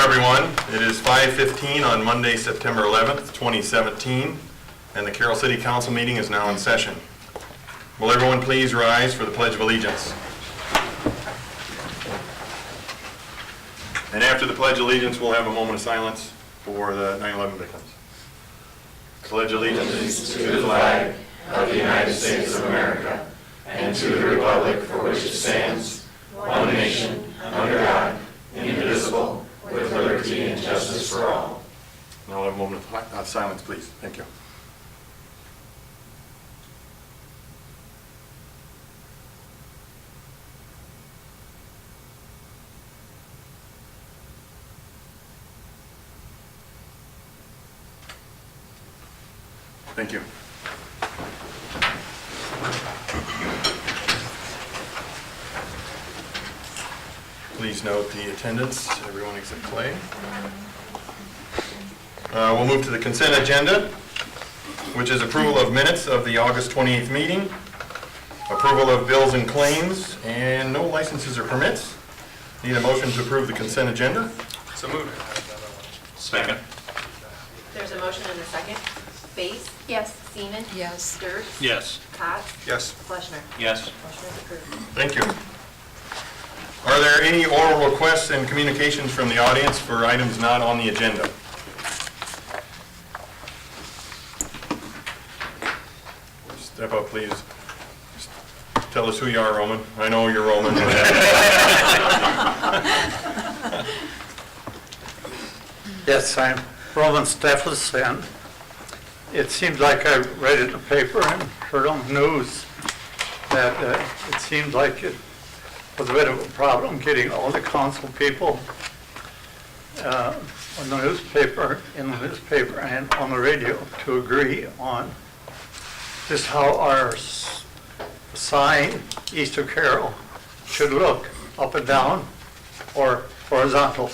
everyone. It is 5:15 on Monday, September 11th, 2017, and the Carroll City Council meeting is now in session. Will everyone please rise for the Pledge of Allegiance? And after the Pledge of Allegiance, we'll have a moment of silence for the 9/11 victims. Pledge allegiance to the flag of the United States of America and to the republic for which it stands, one nation, under God, indivisible, with liberty and justice for all. Now we'll have a moment of silence, please. Thank you. Thank you. Please note the attendance, everyone except Clay. We'll move to the consent agenda, which is approval of minutes of the August 28th meeting, approval of bills and claims, and no licenses or permits. Need a motion to approve the consent agenda? So moved. Second. There's a motion and a second. Bates? Yes. Seaman? Yes. Sturts? Yes. Cox? Yes. Fleshner? Yes. Motion is approved. Thank you. Are there any oral requests and communications from the audience for items not on the agenda? Step up, please. Just tell us who you are, Roman. I know you're Roman. Yes, I'm Roman Stephenson. It seems like I read in the paper and heard on the news that it seems like it was a bit of a problem getting all the council people in the newspaper and on the radio to agree on just how our sign east of Carroll should look, up and down or horizontal.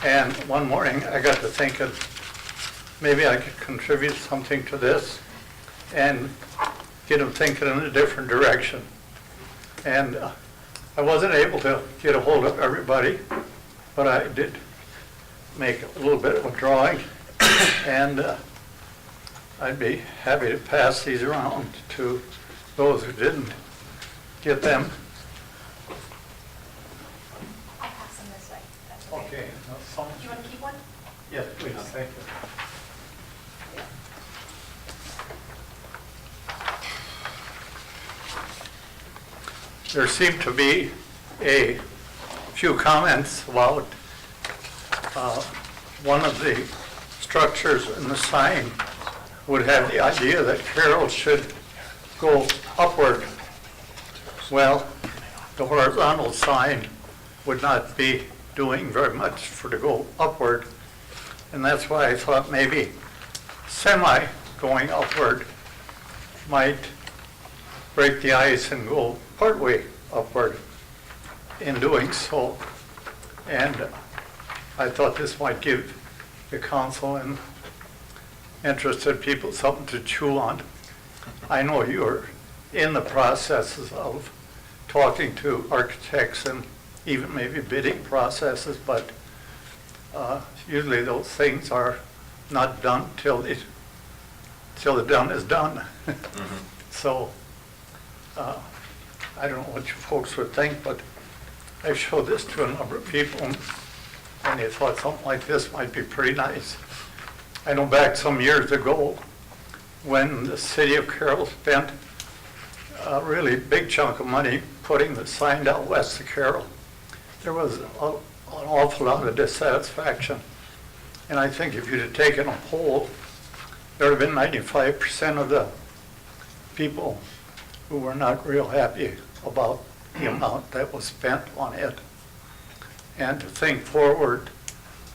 And one morning I got to thinking maybe I could contribute something to this and get them thinking in a different direction. And I wasn't able to get a hold of everybody, but I did make a little bit of a drawing, and I'd be happy to pass these around to those who didn't get them. I'll pass them this way. That's Okay. Do you want to keep one? Yes, please, thank you. There seemed to be a few comments about one of the structures in the sign would have the idea that Carroll should go upward. Well, the horizontal sign would not be doing very much for to go upward, and that's why I thought maybe semi going upward might break the ice and go partway upward in doing so. And I thought this might give the council and interested people something to chew on. I know you're in the processes of talking to architects and even maybe bidding processes, but usually those things are not done till the done is done. Mm-hmm. So I don't know what you folks would think, but I showed this to a number of people, and they thought something like this might be pretty nice. I know back some years ago when the city of Carroll spent a really big chunk of money putting the sign out west of Carroll, there was an awful lot of dissatisfaction. And I think if you'd have taken a poll, there would have been 95% of the people who were not real happy about the amount that was spent on it. And to think forward,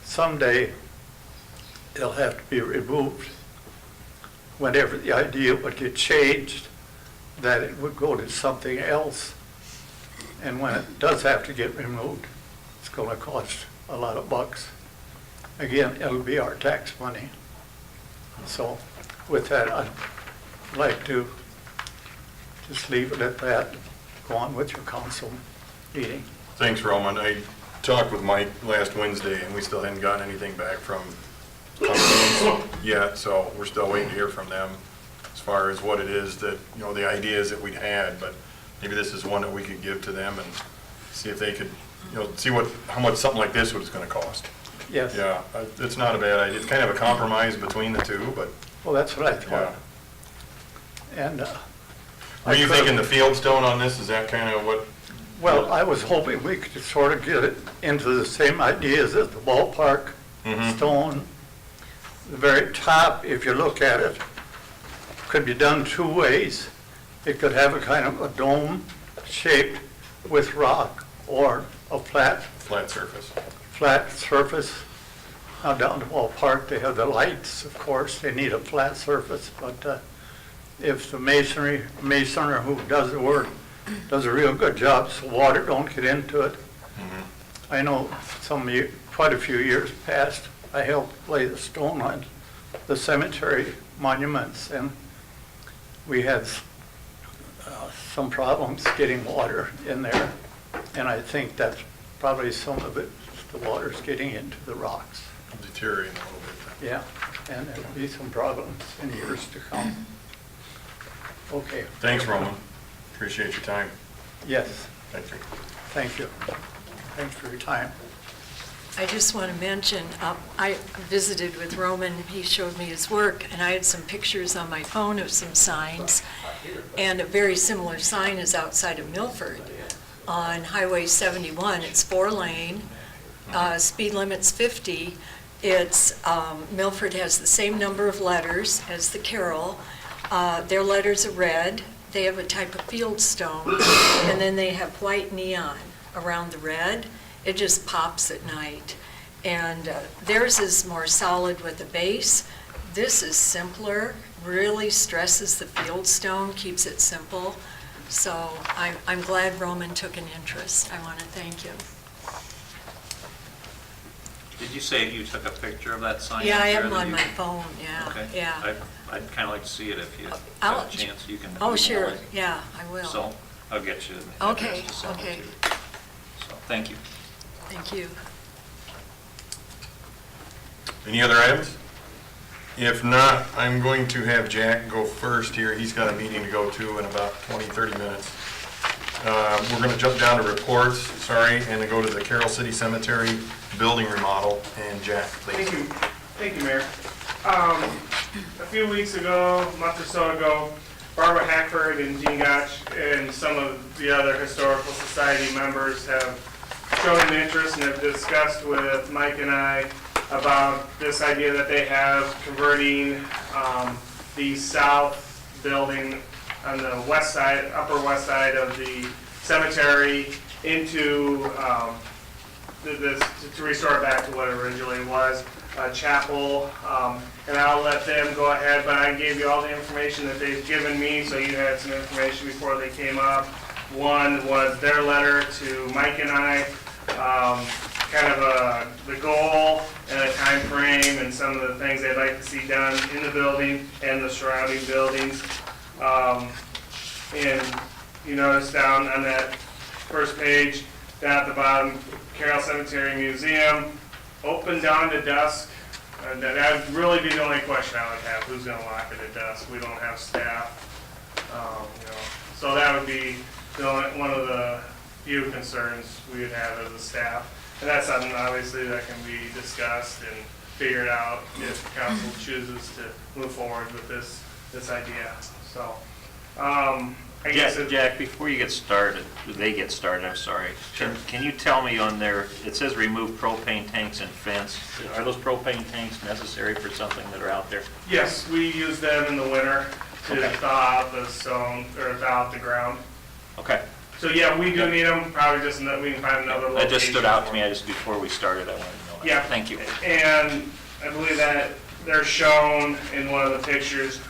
someday it'll have to be removed. Whenever the idea would get changed, that it would go to something else. And when it does have to get removed, it's going to cost a lot of bucks. Again, it'll be our tax money. So with that, I'd like to just leave it at that. Go on with your council meeting. Thanks, Roman. talked with Mike last Wednesday, and we still hadn't gotten anything back from companies yet, so we're still waiting to hear from them as far as what it is that, you know, the ideas that we'd had, but maybe this is one that we could give to them and see if they could, you know, see how much something like this was gonna cost. Yes. Yeah, it's not a bad idea. It's kind of a compromise between the two, but, Well, that's what I yeah. thought. And, Were you thinking the field stone on this? Is that kind of what? well, I was hoping we could sort of get it into the same ideas as the ballpark Mhm. stone. The very top, if you look at it, could be done two ways. It could have a kind of a dome shape with rock or a flat Flat surface. surface. Now down the ballpark, they have the lights, of course, they need a flat surface, but if the masoner who does the work does a real good job so water don't get into it. Mhm. I know quite a few years past, I helped lay the stone on the cemetery monuments, and we had some problems getting water in there, and I think that's probably some of it, the water's getting into the rocks. Deteriorating a little bit. Yeah, and there'll be some problems in years to come. Okay. Thanks, Roman. Appreciate your time. Yes, Thank you. thank you. Thanks for your time. I just want to mention, I visited with Roman, he showed me his work, and I had some pictures on my phone of some signs, and a very similar sign is outside of Milford on Highway 71. It's 4-lane, speed limit's 50. It's, Milford has the same number of letters as the Carroll. Their letters are red, they have a type of field stone, and then they have white neon around the red. It just pops at night. And theirs is more solid with the base. This is simpler, really stresses the field stone, keeps it simple. So I'm glad Roman took an interest. I want to thank you. Did you say you took a picture of that sign? Yeah, I up have there them that on you- my phone, yeah, Okay. yeah. I'd kind of like to see it if you I'll- have a chance. You can. Oh, email sure, it. yeah, I will. So I'll get you. the Okay, address to send it okay. to. So, thank you. Thank you. Any other items? If not, I'm going to have Jack go first here. He's got a meeting to go to in about 20, 30 minutes. We're going to jump down to reports, sorry, and then go to the Carroll City Cemetery building remodel. And Jack, please. Thank you, Mayor. A few weeks ago, a month or so ago, Barbara Hackford and Jean Gotch and some of the other Historical Society members have shown an interest and have discussed with Mike and I about this idea that they have converting the south building on the west side, upper west side of the cemetery into to restore it back to what it originally was, a chapel. And I'll let them go ahead, but I gave you all the information that they've given me, so you had some information before they came up. One was their letter to Mike and I, kind of the goal and a time frame and some of the things they'd like to see done in the building and the surrounding buildings. And you notice down on that first page, down at the bottom, Carroll Cemetery Museum, open dawn to dusk. And that would really be the only question I would have, who's gonna lock it at dusk? We don't have staff. So that would be one of the few concerns we would have as a staff. And that's something obviously that can be discussed and figured out if council chooses to move forward with this idea. So, I guess Jack, before you get started, I'm sorry. Can you tell me on there, it says remove propane tanks and fence. Are those propane tanks necessary for something that are out there? yes, we use them in the winter to Okay. thaw out the stone, or thaw out the ground. Okay. So yeah, we do need them, probably just, we can find another location. That just stood out to for me, them. before we started, I wanted to know that. Yeah. Thank you. And I believe that they're shown in one of the pictures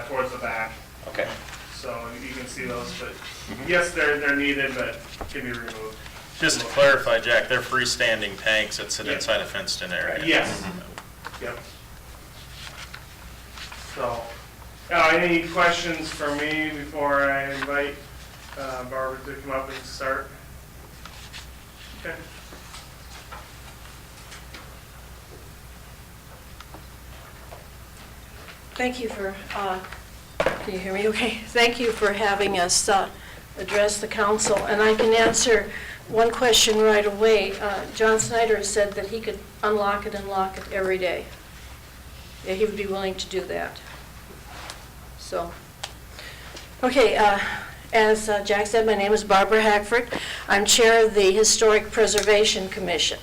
towards the back. Okay. So you can see those, but yes, they're needed, but can be removed. Just to clarify, Jack, they're freestanding tanks that sit Yeah. inside a fenced-in area. Yes. Yep. So, any questions for me before I invite Barbara to come up and start? Okay. Thank you for, can you hear me okay? Thank you for having us address the council, and I can answer one question right away. John Snyder said that he could unlock it and lock it every day. Yeah, he would be willing to do that. So, okay, as Jack said, my name is Barbara Hackford. I'm chair of the Historic Preservation Commission.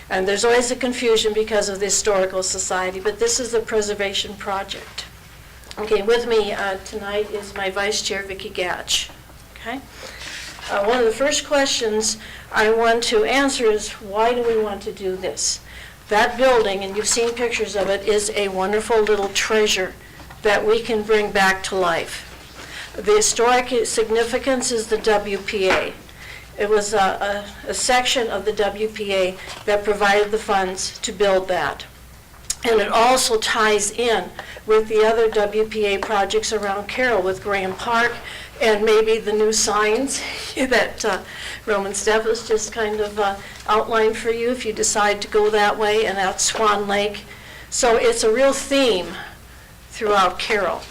And there's always a confusion because of the Historical Society, but this is the Preservation Project. Okay, with me tonight is my vice chair, Vicki Gatch. Okay? One of the first questions I want to answer is, why do we want to do this? That building, and you've seen pictures of it, is a wonderful little treasure that we can bring back to life. The historic significance is the WPA. It was a section of the WPA that provided the funds to build that. And it also ties in with the other WPA projects around Carroll, with Graham Park and maybe the new signs that Roman Steffes just kind of outlined for you if you decide to go that way, and out Swan Lake. So it's a real theme throughout Carroll.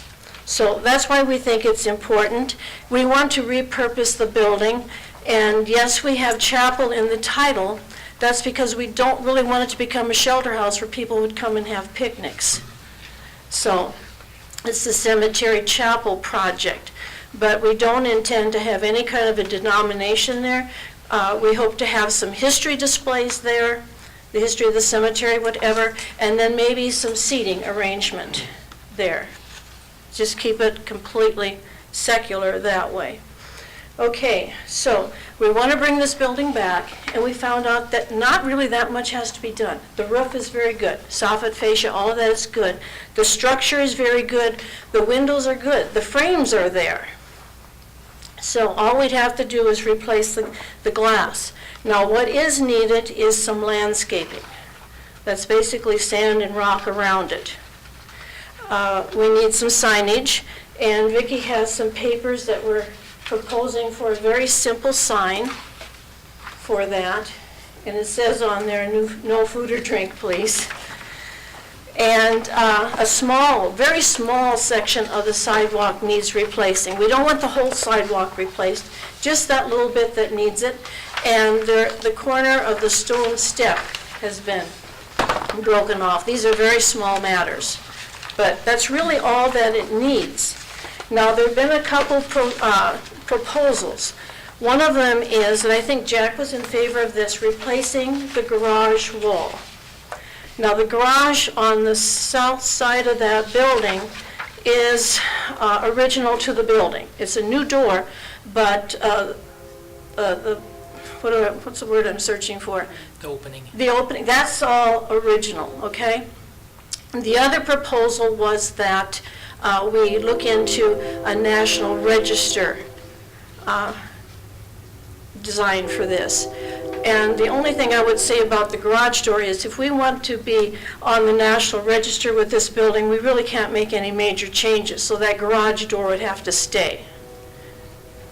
So that's why we think it's important. We want to repurpose the building. And yes, we have chapel in the title. That's because we don't really want it to become a shelter house where people would come and have picnics. So it's the Cemetery Chapel project. But we don't intend to have any kind of a denomination there. We hope to have some history displays there, the history of the cemetery, whatever, and then maybe some seating arrangement there. Just keep it completely secular that way. Okay, so we want to bring this building back, and we found out that not really that much has to be done. The roof is very good. Soffit fascia, all of that is good. The structure is very good. The windows are good. The frames are there. So all we'd have to do is replace the glass. Now what is needed is some landscaping. That's basically sand and rock around it. We need some signage, and Vicki has some papers that we're proposing for a very simple sign for that. And it says on there, no food or drink, please. And a small, very small section of the sidewalk needs replacing. We don't want the whole sidewalk replaced, just that little bit that needs it. And the corner of the stone step has been broken off. These are very small matters, but that's really all that it needs. Now, there have been a couple proposals. One of them is, and I think Jack was in favor of this, replacing the garage wall. Now, the garage on the south side of that building is original to the building. It's a new door, but what's the word I'm searching for? The opening. The opening, that's all original, okay? The other proposal was that we look into a National Register design for this. And the only thing I would say about the garage door is, if we want to be on the National Register with this building, we really can't make any major changes, so that garage door would have to stay.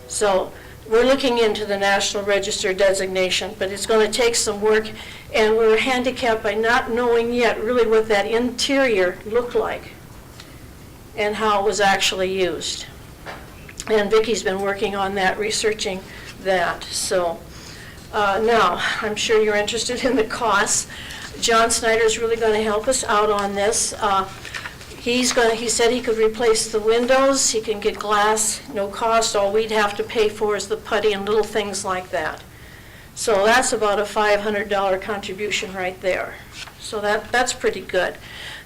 So we're looking into the National Register designation, but it's going to take some work, and we're handicapped by not knowing yet really what that interior looked like and how it was actually used. And Vicki's been working on that, researching that. So now, I'm sure you're interested in the costs. John Snyder's really going to help us out on this. He said he could replace the windows, he can get glass, no cost. All we'd have to pay for is the putty and little things like that. So that's about a $500 contribution right there. So that's pretty good.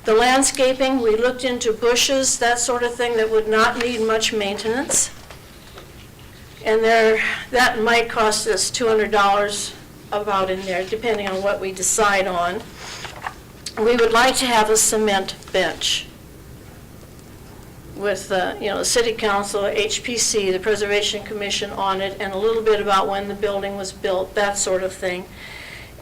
The landscaping, we looked into bushes, that sort of thing that would not need much maintenance. And that might cost us $200 about in there, depending on what we decide on. We would like to have a cement bench with the City Council, HPC, the Preservation Commission on it, and a little bit about when the building was built, that sort of thing.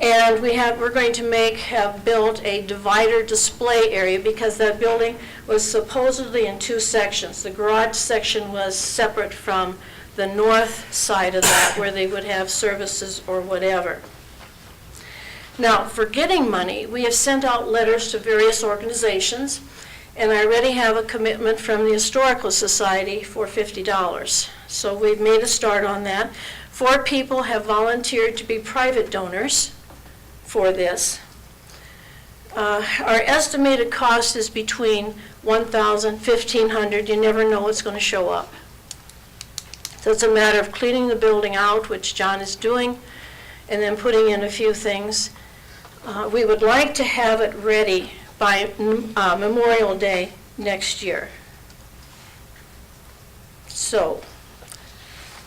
And we're going to have built a divider display area, because that building was supposedly in two sections. The garage section was separate from the north side of that, where they would have services or whatever. Now, for getting money, we have sent out letters to various organizations, And I already have a commitment from the Historical Society for $50. So we've made a start on that. 4 people have volunteered to be private donors for this. Our estimated cost is between $1,000, $1,500. You never know what's going to show up. So it's a matter of cleaning the building out, which John is doing, and then putting in a few things. We would like to have it ready by Memorial Day next year. So,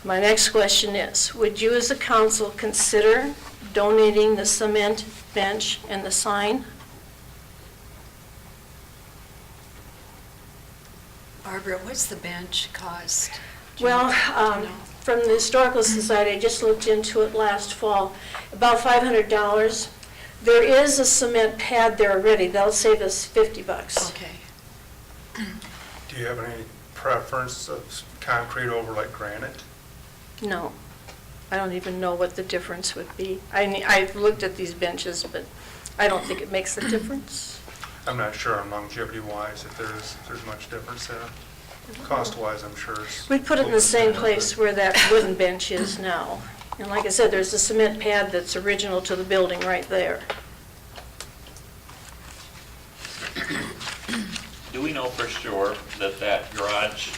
my next question is, would you as a council consider donating the cement bench and the sign? Barbara, what's the bench cost? Well, Do you know? from the Historical Society, I just looked into it last fall, about $500. There is a cement pad there already. That'll save us $50. Okay. Do you have any preference of concrete over like granite? No, I don't even know what the difference would be. I've looked at these benches, but I don't think it makes a difference. I'm not sure on longevity-wise if there's much difference there. Cost-wise, I'm sure it's... We'd put it in the same place where that wooden bench is now. And like I said, there's a cement pad that's original to the building right there. Do we know for sure that that garage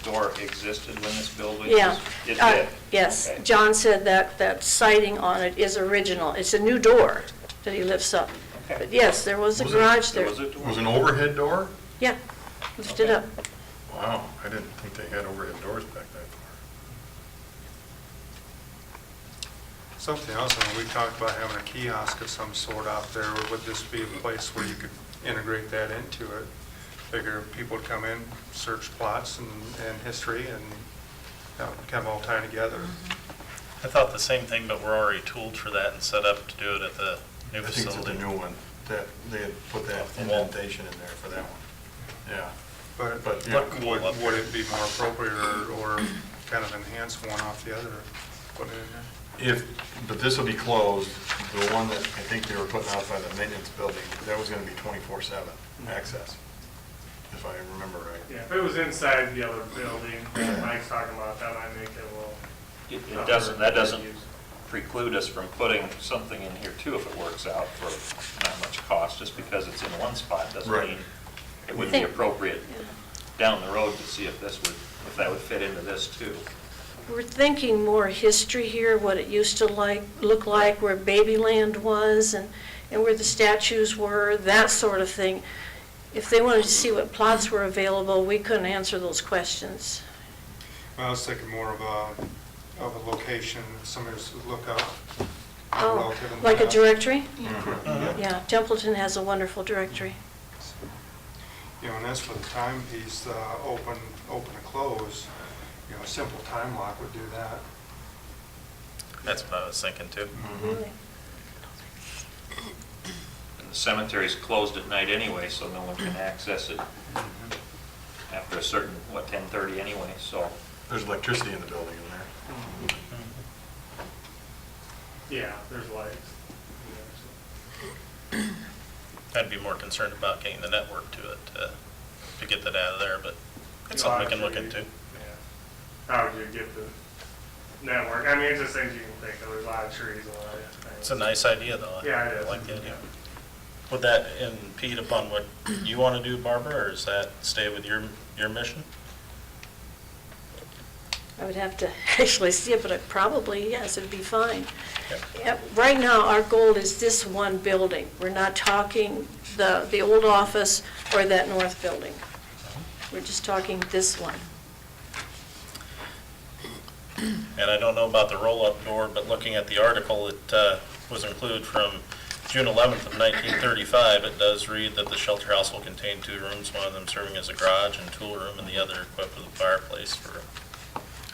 door existed when this building was? Yeah. It did? Yes, Okay. John said that siding on it is original. It's a new door that he lifts up. Okay. But yes, there was a Was it- garage There there. was a door? Was an overhead door? Yeah, lift it up. Wow, I didn't think they had overhead doors back that far. Something else, I mean, we talked about having a kiosk of some sort out there. Would this be a place where you could integrate that into it? Figure people would come in, search plots and history, and that would kind of all tie together. I thought the same thing, but we're already tooled for that and set up to do it at the new I think it's facility. the new one, that they had put that indentation in there for that one. Yeah. But, yeah. Look cool up Would here. it be more appropriate or kind of enhance one off the other, put it in there? But this will be closed, the one that I think they were putting out by the maintenance building, that was gonna be 24/7 access, if I remember right. Yeah, if it was inside the other building, Mike's talking about, that might make it a little. It doesn't, that doesn't preclude us from putting something in here too if it works out for not much cost. Just because it's in one spot doesn't Right. mean it would be appropriate down the road to see if if that would fit into this too. We're thinking more history here, what it used to look like, where Babyland was, and where the statues were, that sort of thing. If they wanted to see what plots were available, we couldn't answer those questions. Well, I was thinking more of a location, somebody to look up. Oh, relative in the like a past. directory? Yeah. Yeah, Templeton has a wonderful directory. You know, and as for the timepiece, open to close, you know, a simple time lock would do that. That's what I was thinking too. Really? And the cemetery's closed at night anyway, so no one can access it after a certain, 10:30 anyway, so. There's electricity in the building in there. Yeah, there's lights. I'd be more concerned about getting the network to it, to get that out of there, but it's something we can look into. Yeah. How would you get the network? I mean, it's just things you can think of. There's a lot of trees, a lot of things. It's a nice idea, though. Yeah, it is. I like the idea. Would that impede upon what you want to do, Barbara, or does that stay with your mission? I would have to actually see it, but probably, yes, it'd be fine. Okay. Yep, right now, our goal is this one building. We're not talking the old office or that north building. We're just talking this one. And I don't know about the roll-up door, but looking at the article, it was included from June 11th of 1935. It does read that the shelter house will contain 2 rooms, one of them serving as a garage and tool room, and the other equipped with a fireplace for...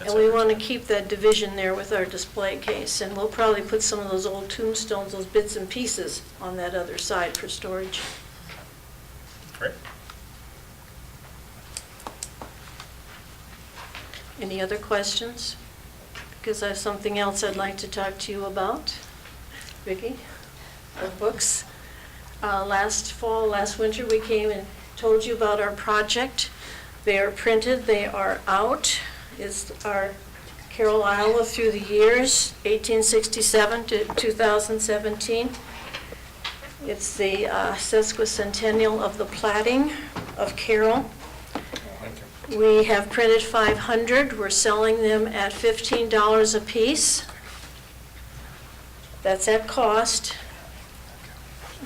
And we want to keep that division there with our display case, and we'll probably put some of those old tombstones, those bits and pieces, on that other side for storage. Great. Any other questions? Because I have something else I'd like to talk to you about. Vicki, the books. Last winter, we came and told you about our project. They are printed, they are out. It's our Carroll, Iowa through the years, 1867 to 2017. It's the sesquicentennial of the platting of Carroll. We have printed 500. We're selling them at $15 a piece. That's at cost.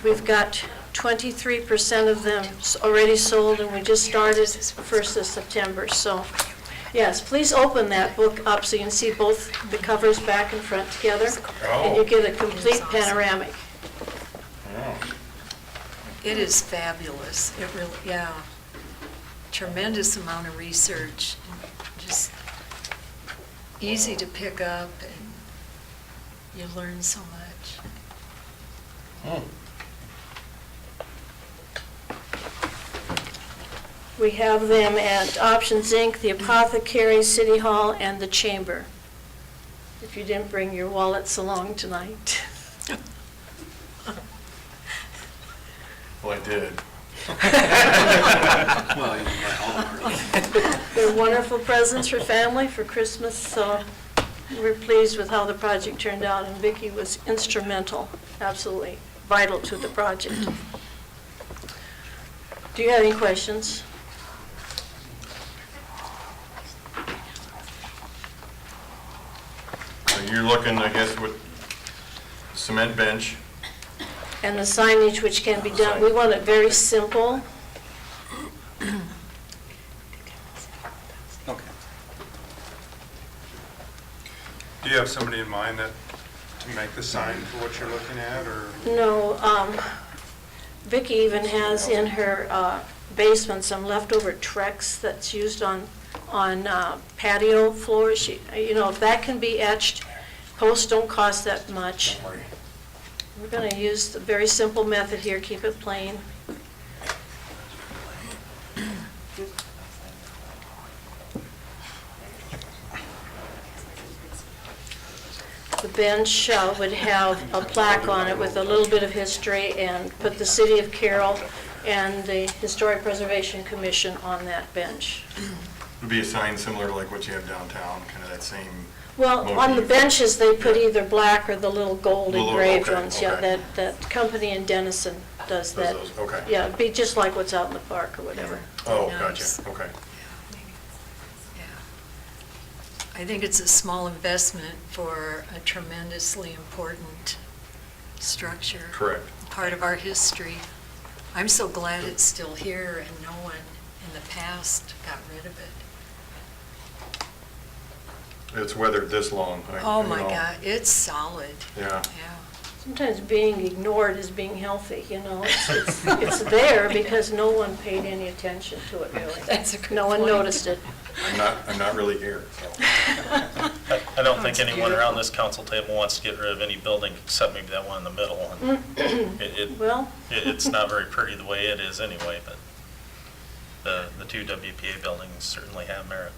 We've got 23% of them already sold, and we just started 1st of September. So, yes, please open that book up so you can see both the covers back and front together, and you get a complete panoramic. It is fabulous. It really, yeah. Tremendous amount of research, just easy to pick up, and you learn so much. We have them at Options Inc., the Apothecary, City Hall, and the Chamber, if you didn't bring your wallets along tonight. Well, I did. They're wonderful presents for family for Christmas, so we're pleased with how the project turned out, and Vicki was instrumental, absolutely vital to the project. Do you have any questions? You're looking, I guess, with cement bench. And the signage which can be done, we want it very simple. Okay. Do you have somebody in mind that, to make the sign for what you're looking at, or? No, Vicki even has in her basement some leftover Trex that's used on patio floors. You know, if that can be etched, posts don't cost that much. We're going to use a very simple method here, keep it plain. The bench would have a plaque on it with a little bit of history, and put the City of Carroll and the Historic Preservation Commission on that bench. Would be a sign similar to like what you have downtown, kind of that same. Well, on the motif. benches, they put either black or the little gold Little- engraved okay, ones. Yeah, okay. that company in Denison does that. Those, okay. Yeah, it'd be just like what's out in the park or whatever. Oh, Nice. gotcha, okay. Yeah. I think it's a small investment for a tremendously important structure. Correct. Part of our history. I'm so glad it's still here and no one in the past got rid of it. It's weathered this long. Oh you my know. God, it's solid. Yeah. Yeah. Sometimes being ignored is being healthy, you know. It's there because no one paid any attention to it, really. That's a good No one point. noticed it. I'm not really here, so. I don't think That's anyone around beautiful. this council table wants to get rid of any building except maybe that one in the middle. And Well, it's not very pretty the way it is anyway, but the two WPA buildings certainly have merit.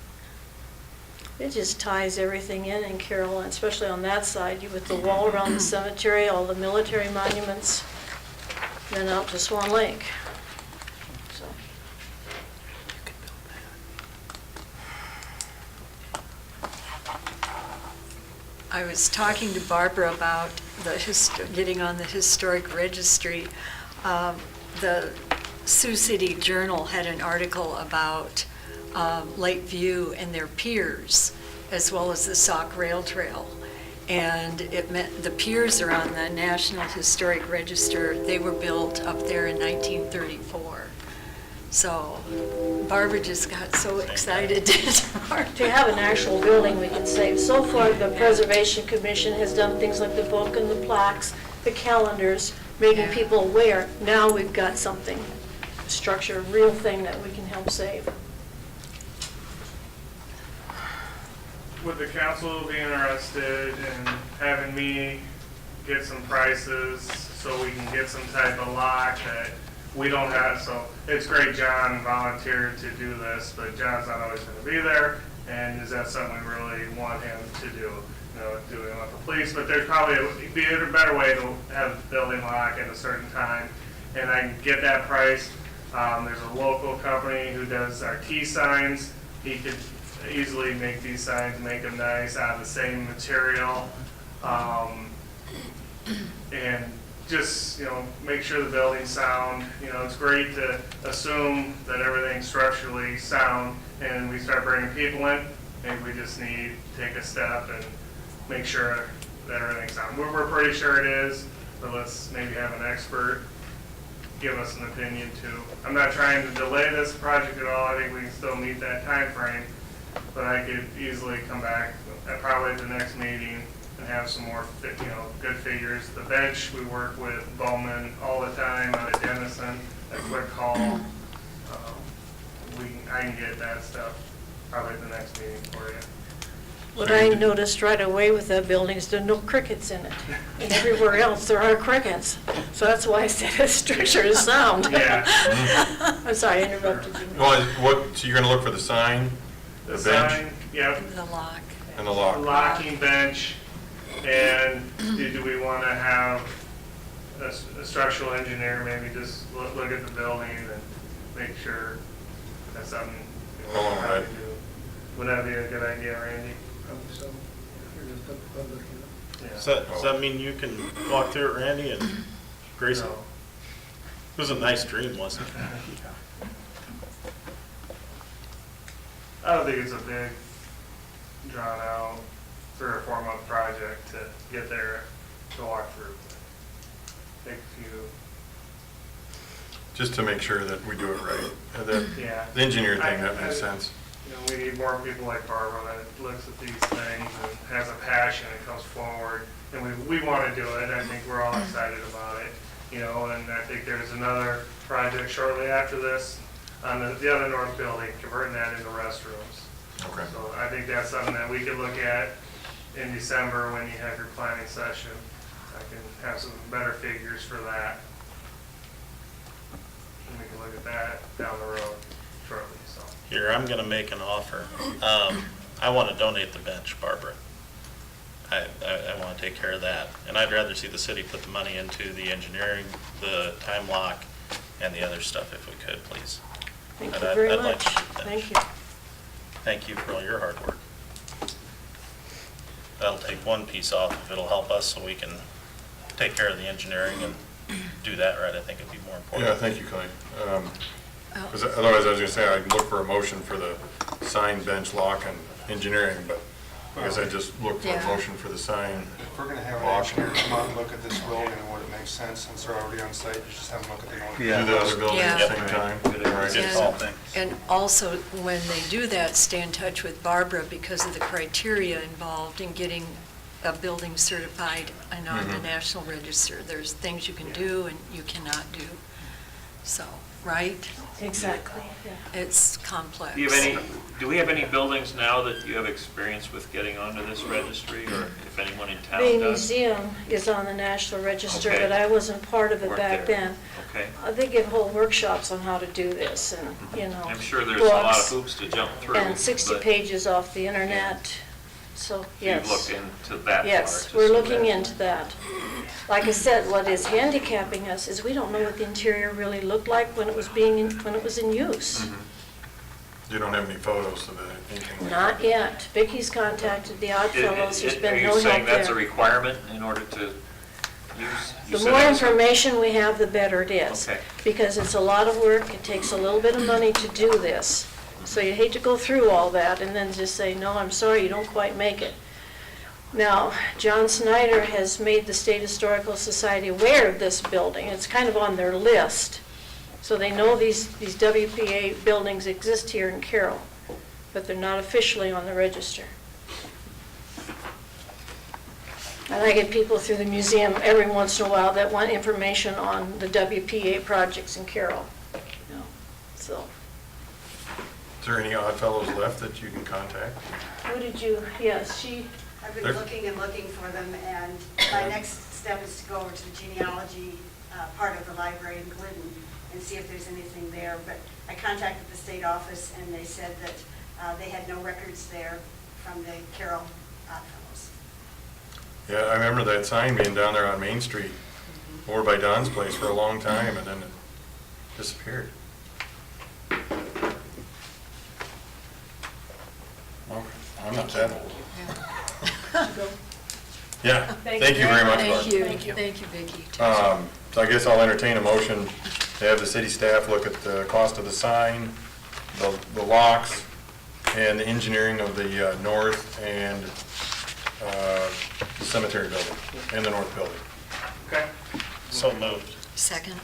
it just ties everything in Carroll, and especially on that side, you with the wall around the cemetery, all the military monuments, then out to Swan Lake. So, I was talking to Barbara about getting on the historic registry. The Sioux City Journal had an article about Lakeview and their piers, as well as the Sauk Rail Trail. And it meant the piers are on the National Historic Register. They were built up there in 1934. So Barbara just got so excited to have an actual building we can save. So far, the Preservation Commission has done things like the book and the plaques, the calendars, making Yeah. people aware. Now we've got something, a structure, a real thing that we can help save. Would the council be interested in having me get some prices so we can get some type of lock that we don't have? So it's great John volunteered to do this, but John's not always going to be there. And is that something we really want him to do? You know, do we want the police? But there's probably be a better way to have the building lock at a certain time. And I can get that price. There's a local company who does our T signs. He could easily make these signs, make them nice, out of the same material. And just, make sure the building's sound. It's great to assume that everything's structurally sound, and we start bringing people in, maybe we just need to take a step and make sure that everything's sound. We're pretty sure it is, but let's maybe have an expert give us an opinion too. I'm not trying to delay this project at all. I think we can still meet that time frame, but I could easily come back probably at the next meeting and have some more, good figures. The bench, we work with Bowman all the time out of Denison, a quick call. I can get that stuff probably at the next meeting for you. What I noticed right away with that building is there are no crickets in it. And everywhere else, there are crickets. So that's why I said the structure is sound. Yeah. I'm sorry, I interrupted you. Well, so you're gonna look for the sign, The the bench, sign, yep. The lock. and the lock? Locking bench, and do we want to have a structural engineer maybe just look at the building and make sure that's something we want to Alright. do? Would that be a good idea, Randy? Yeah. Does that mean you can walk through it, Randy, and Grace? So, It was a nice dream, wasn't it? I don't think it's a big, drawn out, 3 or 4 month project to get there to walk through. Take a few, Just to make sure that we do it right. The yeah. the engineer thing, that makes sense. We need more people like Barbara that looks at these things and has a passion and comes forward. And we want to do it. I think we're all excited about it. And I think there's another project shortly after this on the other north building, converting that into restrooms. Okay. So I think that's something that we could look at in December when you have your planning session. I can have some better figures for that. And we can look at that down the road shortly, so. Here, I'm gonna make an offer. I wanna donate the bench, Barbara. I wanna take care of that. And I'd rather see the city put the money into the engineering, the time lock, and the other stuff if we could, please. Thank I'd- you very I'd like much. to do that. Thank you. Thank you for all your hard work. That'll take one piece off if it'll help us so we can take care of the engineering and do that right. I think it'd be more important. Yeah, thank you, Clay. 'Cause otherwise, I was gonna say, I'd look for a motion for the sign, bench, lock, and engineering, but I guess I just look for a Yeah. motion for the sign. If we're gonna have an Lock. engineer come out and look at this building and what it makes sense, since they're already on site, you just have them look at the building. Do the other building at the Yeah. same time. Right. Good And- call. And also, when they do that, stay in touch with Barbara because of the criteria involved in getting a building certified and on the Mhm. National Register. There's things you can do and you cannot do. So, right? Exactly, yeah. It's complex. Do we have any buildings now that you have experience with getting onto this registry, or if anyone in town The does? museum is on the National Register, Okay. but I wasn't part of it Weren't back there. then. Okay. They give whole workshops on how to do this and, I'm sure there's a lot of books hoops to jump through. and 60 but pages off the internet, so, yes. You've looked into that part. Yes, to we're see looking that. into that. Like I said, what is handicapping us is we don't know what the interior really looked like when it was in use. Mhm. You don't have any photos of anything like that? Not yet. Vicky's contacted the Oddfellows, there's been no Are you saying help that's a there. requirement in order to use? You The said more that's a- information we have, the better it is. Okay. Because it's a lot of work, it takes a little bit of money to do this. So you hate to go through all that and then just say, no, I'm sorry, you don't quite make it. Now, John Snyder has made the State Historical Society aware of this building. It's kind of on their list. So they know these WPA buildings exist here in Carroll, but they're not officially on the register. And I get people through the museum every once in a while that want information on the WPA projects in Carroll. So, Is there any odd fellows left that you can contact? who did you, yes, she, I've been There- looking and looking for them, and my next step is to go over to the genealogy part of the library in Glidden and see if there's anything there. But I contacted the state office, and they said that they had no records there from the Carroll Oddfellows. Yeah, I remember that sign being down there on Main Street, over by Don's place for a long time, and then it disappeared. I'm not that old. Yeah, thank you very much, Bud. Thank you, Vicki. So I guess I'll entertain a motion to have the city staff look at the cost of the sign, the locks, and the engineering of the north and the cemetery building, and the north building. Okay. So moved. Second?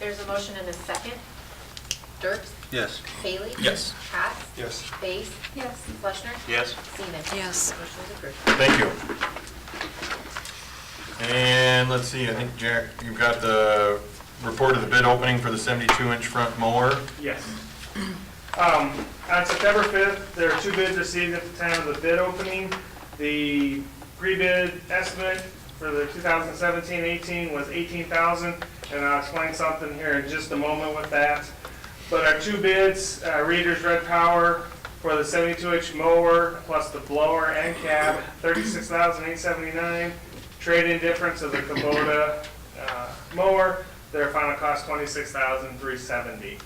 There's a motion and a second. Dirks? Yes. Haley? Yes. Cox? Yes. Base? Yes. Fleshner? Yes. Seaman? Yes. Motion is approved. Thank you. And let's see, I think, Jack, you've got the report of the bid opening for the 72-inch front mower. Yes. On September 5th, there are 2 bids received at the time of the bid opening. The pre-bid estimate for the 2017-18 was $18,000, and I'll explain something here in just a moment with that. But our 2 bids, Reader's Red Power for the 72-inch mower plus the blower and cab, $36,879. Trade-in difference of the Kubota mower, their final cost $26,370.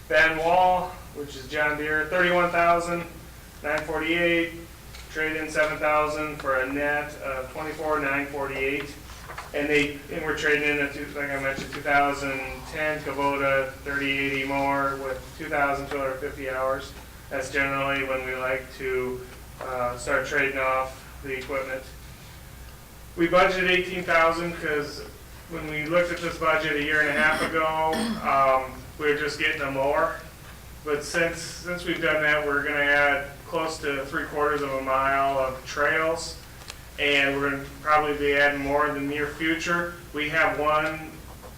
Van Wall, which is John Deere, $31,948. Trade-in $7,000 for a net of $24,948. And we're trading in like I mentioned, 2010 Kubota 3080 mower with 2,250 hours. That's generally when we like to start trading off the equipment. We budgeted $18,000 because when we looked at this budget a year and a half ago, we were just getting a mower. But since we've done that, we're going to add close to 3/4 of a mile of trails, and we're going to probably be adding more in the near future. We have one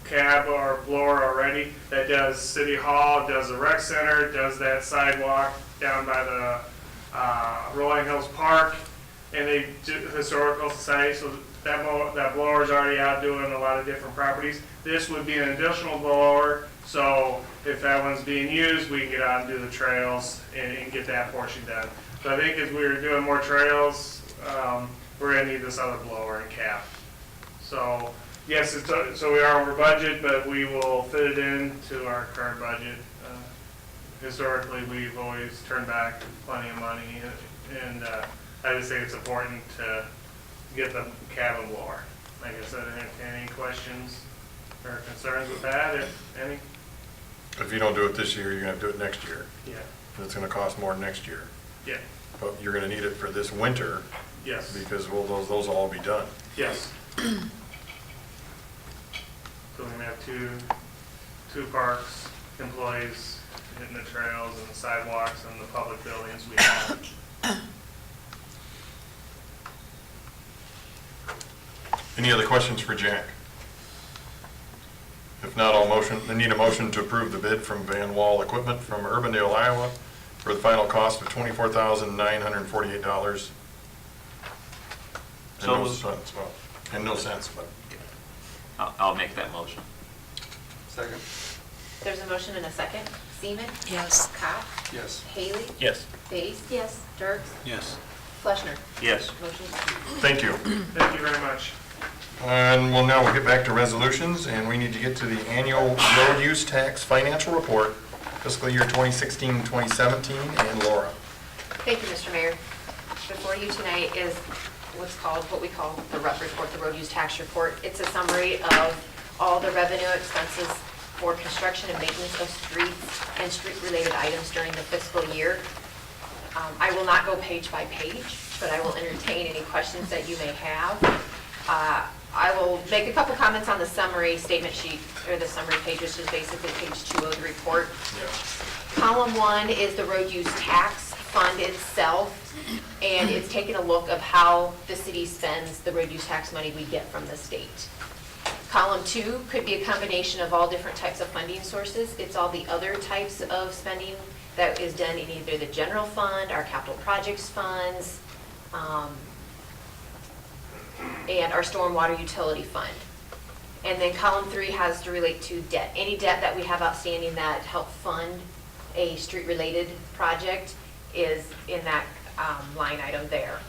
cab or blower already that does City Hall, does the rec center, does that sidewalk down by the Rolling Hills Park, and they do historical society, so that blower is already out doing a lot of different properties. This would be an additional blower, so if that one's being used, we can get out and do the trails and get that portion done. So I think as we're doing more trails, we're gonna need this other blower and cap. So yes, so we are over budget, but we will fit it into our current budget. Historically, we've always turned back plenty of money, and I just think it's important to get the cab and blower. Like I said, any questions or concerns with that, if any? If you don't do it this year, you're gonna have to do it next year. Yeah. It's gonna cost more next year. Yeah. But you're gonna need it for this winter, Yes. because those will all be done. Yes. So we're gonna have two parks employees hitting the trails and the sidewalks and the public buildings we have. Any other questions for Jack? If not, I need a motion to approve the bid from Van Wall Equipment from Urbandale, Iowa for the final cost of $24,948. So And no moved. cents, and no cents, but. I'll make that motion. Second. There's a motion and a second. Seaman? Yes. Cox? Yes. Haley? Yes. Base? Yes. Dirks? Yes. Fleshner? Yes. Motion is approved. Thank you. Thank you very much. And we'll get back to resolutions, and we need to get to the annual road use tax financial report, fiscal year 2016-2017, and Laura. Thank you, Mr. Mayor. Before you tonight is what we call the RUT report, the road use tax report. It's a summary of all the revenue expenses for construction and maintenance of streets and street-related items during the fiscal year. I will not go page by page, but I will entertain any questions that you may have. I will make a couple comments on the summary statement sheet, or the summary page, which is basically page 2 of the report. Column 1 is the road use tax fund itself, and it's taking a look of how the city spends the road use tax money we get from the state. Column 2 could be a combination of all different types of funding sources. It's all the other types of spending that is done in either the general fund, our capital projects funds, and our stormwater utility fund. And then column 3 has to relate to debt. Any debt that we have outstanding that help fund a street-related project is in that line item there.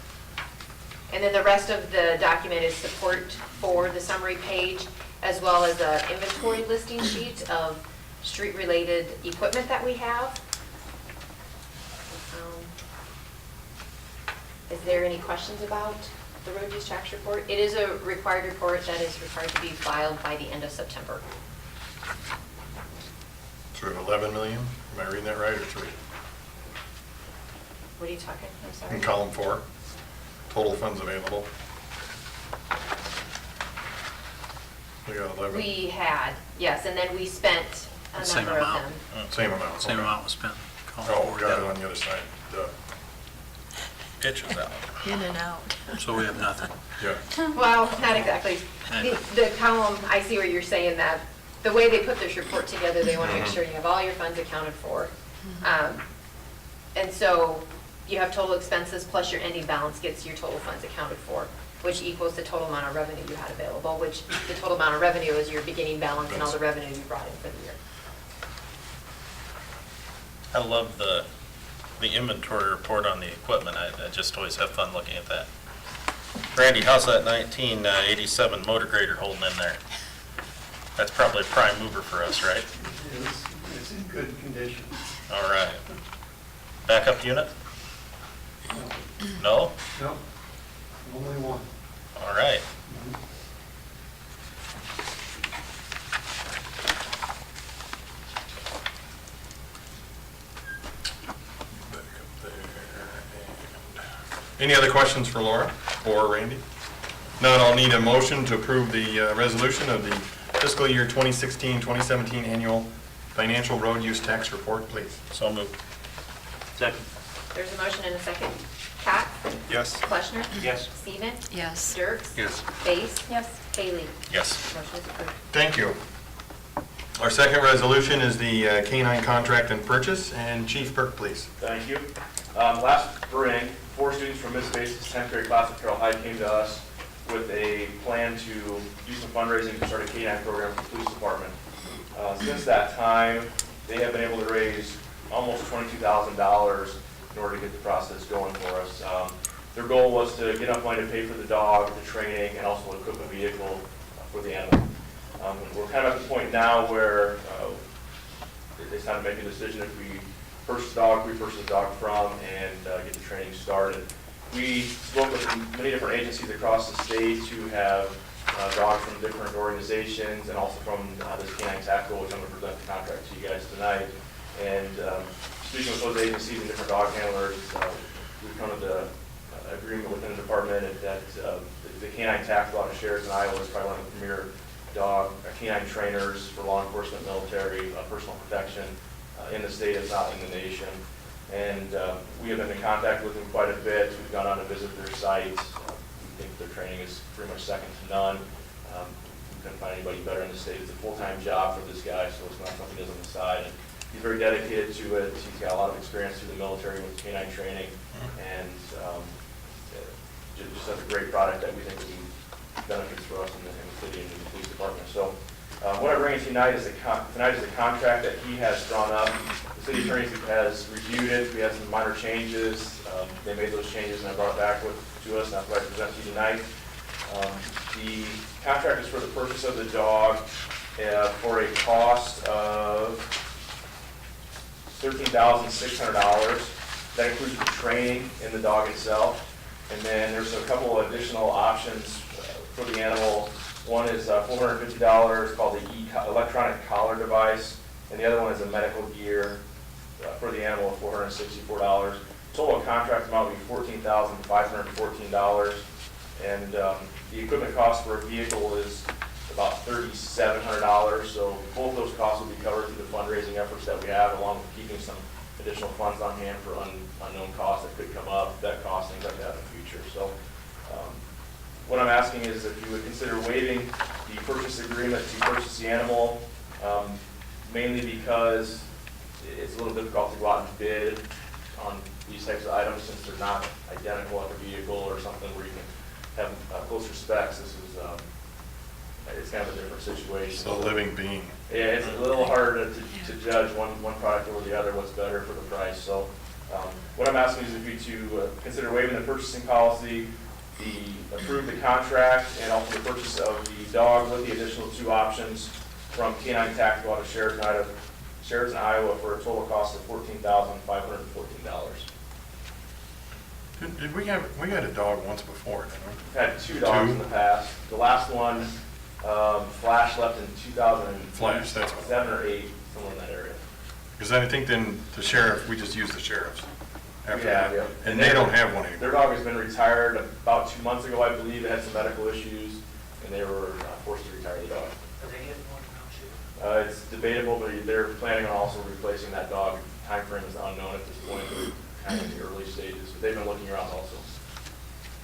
And then the rest of the document is support for the summary page, as well as an inventory listing sheet of street-related equipment that we have. Is there any questions about the road use tax report? It is a required report that is required to be filed by the end of September. Sort of 11 million, am I reading that right, or 3? What are you talking? I'm sorry. In column 4, total funds available. We got 11. We had, yes, and then we spent a Same number of amount. them. Same amount. Same okay. amount was spent. Oh, we got it on the other side. Duh. Pitches out. In and out. So we have nothing. Yeah. Well, not exactly. The column, I see what you're saying, that the way they put this report together, they want to make sure you have all your funds accounted for. And so you have total expenses plus your ending balance gets your total funds accounted for, which equals the total amount of revenue you had available, which the total amount of revenue is your beginning balance and all the revenue you brought in for the year. I love the inventory report on the equipment. I just always have fun looking at that. Randy, how's that 1987 motor grader holding in there? That's probably a prime mover for us, right? It's in good condition. All right. Backup unit? No? No, only one. All right. Back up there. Any other questions for Laura or Randy? None, I'll need a motion to approve the resolution of the fiscal year 2016-2017 annual financial road use tax report, please. So moved. Second. There's a motion and a second. Cox? Yes. Fleshner? Yes. Seaman? Yes. Dirks? Yes. Base? Yes. Haley? Yes. Motion is approved. Thank you. Our second resolution is the canine contract and purchase, and Chief Burke, please. Thank you. Last spring, 4 students from Miss Base's 10th grade class at Carroll High came to us with a plan to do some fundraising to start a canine program for the police department. Since that time, they have been able to raise almost $22,000 in order to get the process going for us. Their goal was to get enough money to pay for the dog, the training, and also equip a vehicle for the animal. We're kind of at the point now where it's time to make a decision if we purchase the dog, we purchase the dog from, and get the training started. We spoke with many different agencies across the state who have dogs from different organizations and also from this canine tackle, which I'm going to present the contract to you guys tonight. And speaking with those agencies and different dog handlers, we've come to the agreement within the department that the canine tackle out of Sheridan, Iowa is probably one of the premier canine trainers for law enforcement, military, personal protection in the state, if not in the nation. And we have been in contact with them quite a bit. We've gone on to visit their site. We think their training is pretty much second to none. We couldn't find anybody better in the state. It's a full-time job for this guy, so it's not something he does on the side. And he's very dedicated to it. He's got a lot of experience through the military with canine training, and just has a great product that we think will be benefits for us in the city and in the police department. So what I bring tonight is a contract that he has drawn up. The city attorney has reviewed it. We had some minor changes. They made those changes and I brought it back to us, and that's what I present to you tonight. The contract is for the purchase of the dog for a cost of $13,600. That includes the training in the dog itself. And then there's a couple of additional options for the animal. One is $450 called the electronic collar device, and the other one is a medical gear for the animal of $464. Total contract amount will be $14,514, and the equipment cost for a vehicle is about $3,700. So both those costs will be covered through the fundraising efforts that we have, along with keeping some additional funds on hand for unknown costs that could come up, vet costs, things like that in the future. So what I'm asking is if you would consider waiving the purchase agreement to purchase the animal, mainly because it's a little difficult to go out and bid on these types of items since they're not identical like a vehicle or something where you can have closer specs. This is it's kind of a different situation. It's a living being. Yeah, it's a little harder to judge one product over the other, what's better for the price. So what I'm asking is if you to consider waiving the purchasing policy, approve the contract, and also the purchase of the dog with the additional 2 options from Canine Tactical out of Sheridan, Iowa for a total cost of $14,514. We had a dog once before, didn't we? We've had 2 dogs in the past. The last one, Flash left in 2007 Flash, that's what. or 8, somewhere in that area. Because I think then the sheriff, we just use the sheriffs after Yeah, that. yeah. And they don't have one anymore. Their dog has been retired about 2 months ago, I believe. It had some medical issues, and they were forced to retire the dog. Are they getting one now too? It's debatable, but they're planning on also replacing that dog. Time frame is unknown at this point. We're kind of in the early stages, but they've been looking around also.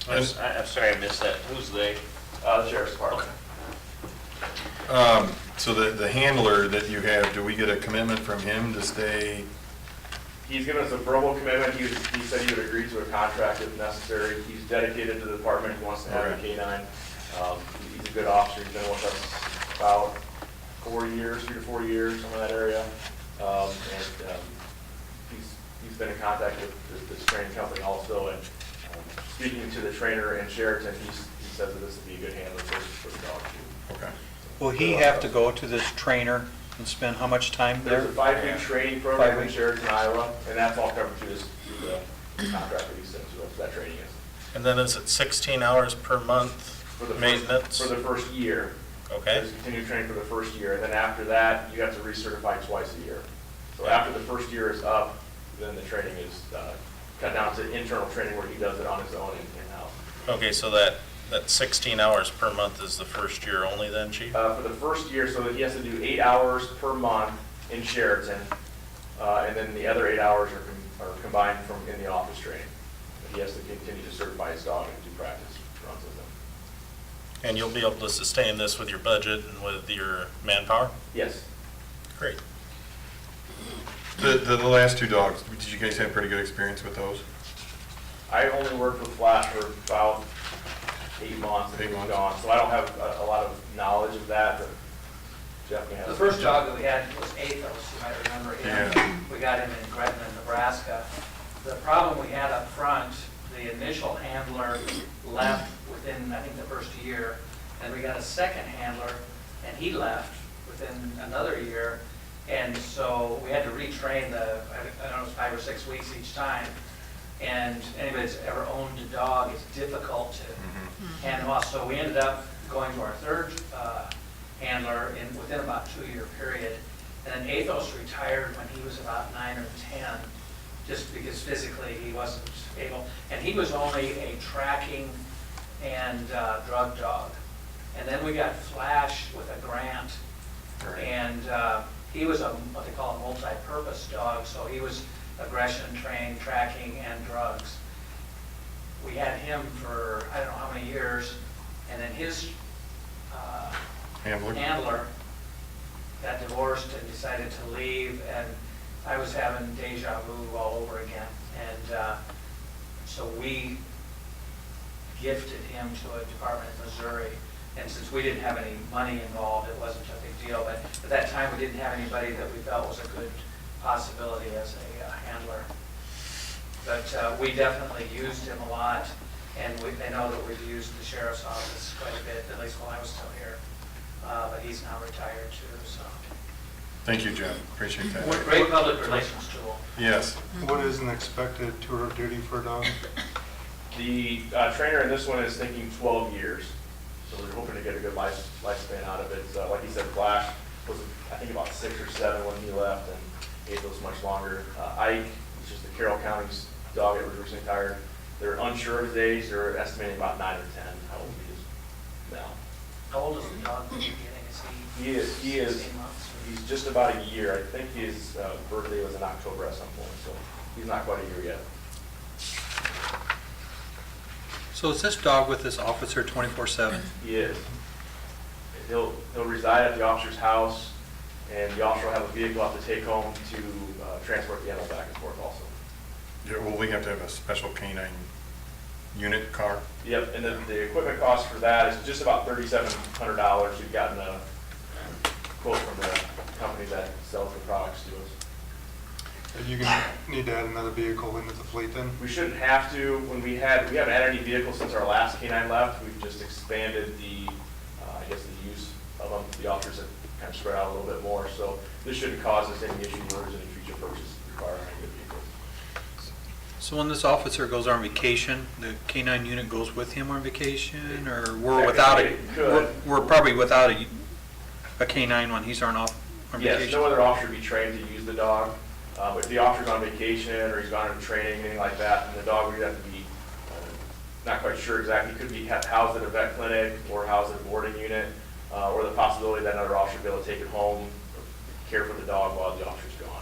I'm sorry, I missed that. Who's they? The sheriff's department. So the handler that you have, do we get a commitment from him to stay? He's given us a verbal commitment. He said he would agree to a contract if necessary. He's dedicated to the department. He wants to have a K-9. He's a good officer. He's been with us about 4 years, 3 to 4 years, somewhere in that area. He's been in contact with this training company also. And speaking to the trainer in Sheraton, he says that this would be a good handler for the dog too. Okay. Will he have to go to this trainer and spend how much time there? There's a 5-week training program in Sheraton, Iowa, and that's all covered through the contract that he sent to us, that training is. And then is it 16 hours per month For the maintenance? For the first year. Okay. There's continued training for the first year, and then after that, you have to recertify twice a year. So after the first year is up, then the training is cut down to internal training where he does it on his own in-house. Okay, so that 16 hours per month is the first year only then, Chief? For the first year, so he has to do 8 hours per month in Sheraton, and then the other 8 hours are combined from in the office training. He has to continue to certify his dog and do practice runs with him. And you'll be able to sustain this with your budget and with your manpower? Yes. Great. The last 2 dogs, did you guys have pretty good experience with those? I only worked with Flash for about 8 months and he was gone, so I don't have a lot of knowledge of that, but Jeff may have. The first dog that we had was Athos, you might remember him. Yeah. We got him in Gretna, Nebraska. The problem we had up front, the initial handler left within, I think, the first year, and we got a second handler, and he left within another year. And so we had to retrain I don't know, it was 5 or 6 weeks each time. And anybody that's ever owned a dog, it's difficult to hand them off. So we ended up going to our third handler within about a 2-year period. And then Athos retired when he was about 9 or 10, just because physically he wasn't able. And he was only a tracking and drug dog. And then we got Flash with a grant. Right. And he was what they call a multi-purpose dog, so he was aggression trained, tracking, and drugs. We had him for I don't know how many years, and then his handler got divorced and decided to leave, and I was having deja vu all over again. And so we gifted him to a department in Missouri. And since we didn't have any money involved, it wasn't a big deal. But at that time, we didn't have anybody that we felt was a good possibility as a handler. But we definitely used him a lot. And they know that we've used the sheriff's office quite a bit, at least while I was still here. But he's now retired too, so. Thank you, Jeff. Appreciate that. Great public relations tool. Yes. What is an expected tour of duty for a dog? The trainer in this one is thinking 12 years. So we're hoping to get a good lifespan out of it. Like he said, Flash was, I think, about 6 or 7 when he left, and Athos much longer. Ike, which is the Carroll County's dog that was recently retired, they're unsure of his age. They're estimating about 9 or 10, how old he is now. How old is the dog that you're getting? Is He is, 16 months? he's just about a year. I think his birthday was in October at some point, so he's not quite a year yet. So is this dog with this officer 24/7? He is. He'll reside at the officer's house, and the officer will have a vehicle out to take home to transport the animal back and forth also. Yeah, will we have to have a special canine unit car? Yep, and the equipment cost for that is just about $3,700. We've gotten a quote from the company that sells the products to us. You can need to add another vehicle into the fleet then? We shouldn't have to. We haven't added any vehicles since our last canine left. We've just expanded the use of them. The officers have kind of spread out a little bit more. So this shouldn't cause us any issue or any future purchase requiring any vehicles. So when this officer goes on vacation, the K-9 unit goes with him on vacation, or we're Technically, without it? it could. We're probably without a K-9 when he's on Yes, vacation? no other officer would be trained to use the dog. If the officer's on vacation or he's gone on training, anything like that, then the dog would have to be, not quite sure exactly, could be housed at a vet clinic or housed at a boarding unit, or the possibility that another officer would be able to take it home, care for the dog while the officer's gone.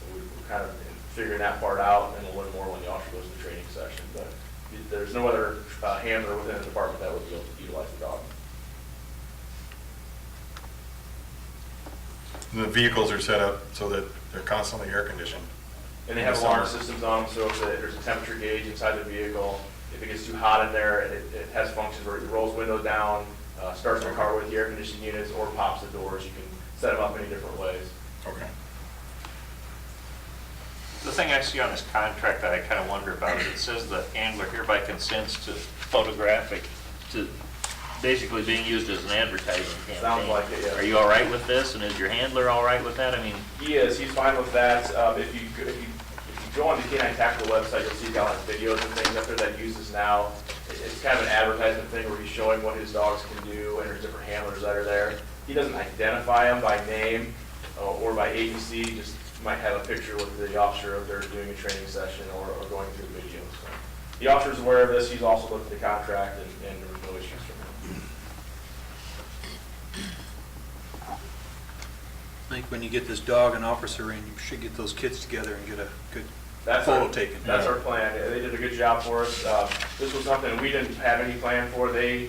So we're kind of figuring that part out, and we'll learn more when the officer goes to the training session. But there's no other handler within the department that would be able to utilize the dog. The vehicles are set up so that they're constantly air conditioned. And they have alarm systems on them, so if there's a temperature gauge inside the vehicle, if it gets too hot in there, it has functions where it rolls windows down, starts the car with the air conditioning units, or pops the doors. You can set them up many different ways. Okay. The thing I see on this contract that I kind of wonder about is it says the handler hereby consents to photographic, to basically being used as an advertising campaign. Sounds like it, yeah. Are you all right with this, and is your handler all right with that? I mean, He is, he's fine with that. If you go on the K9 Tactical website, you'll see he's got like videos and things up there that he uses now. It's kind of an advertisement thing where he's showing what his dogs can do, and there's different handlers that are there. He doesn't identify them by name or by agency, just might have a picture with the officer if they're doing a training session or going through a video. So the officer's aware of this, he's also looked at the contract, and there was no issues from him. I think when you get this dog and officer in, you should get those kids together and get a good That's photo taken. That's our plan. They did a good job for us. This was something we didn't have any plan for. They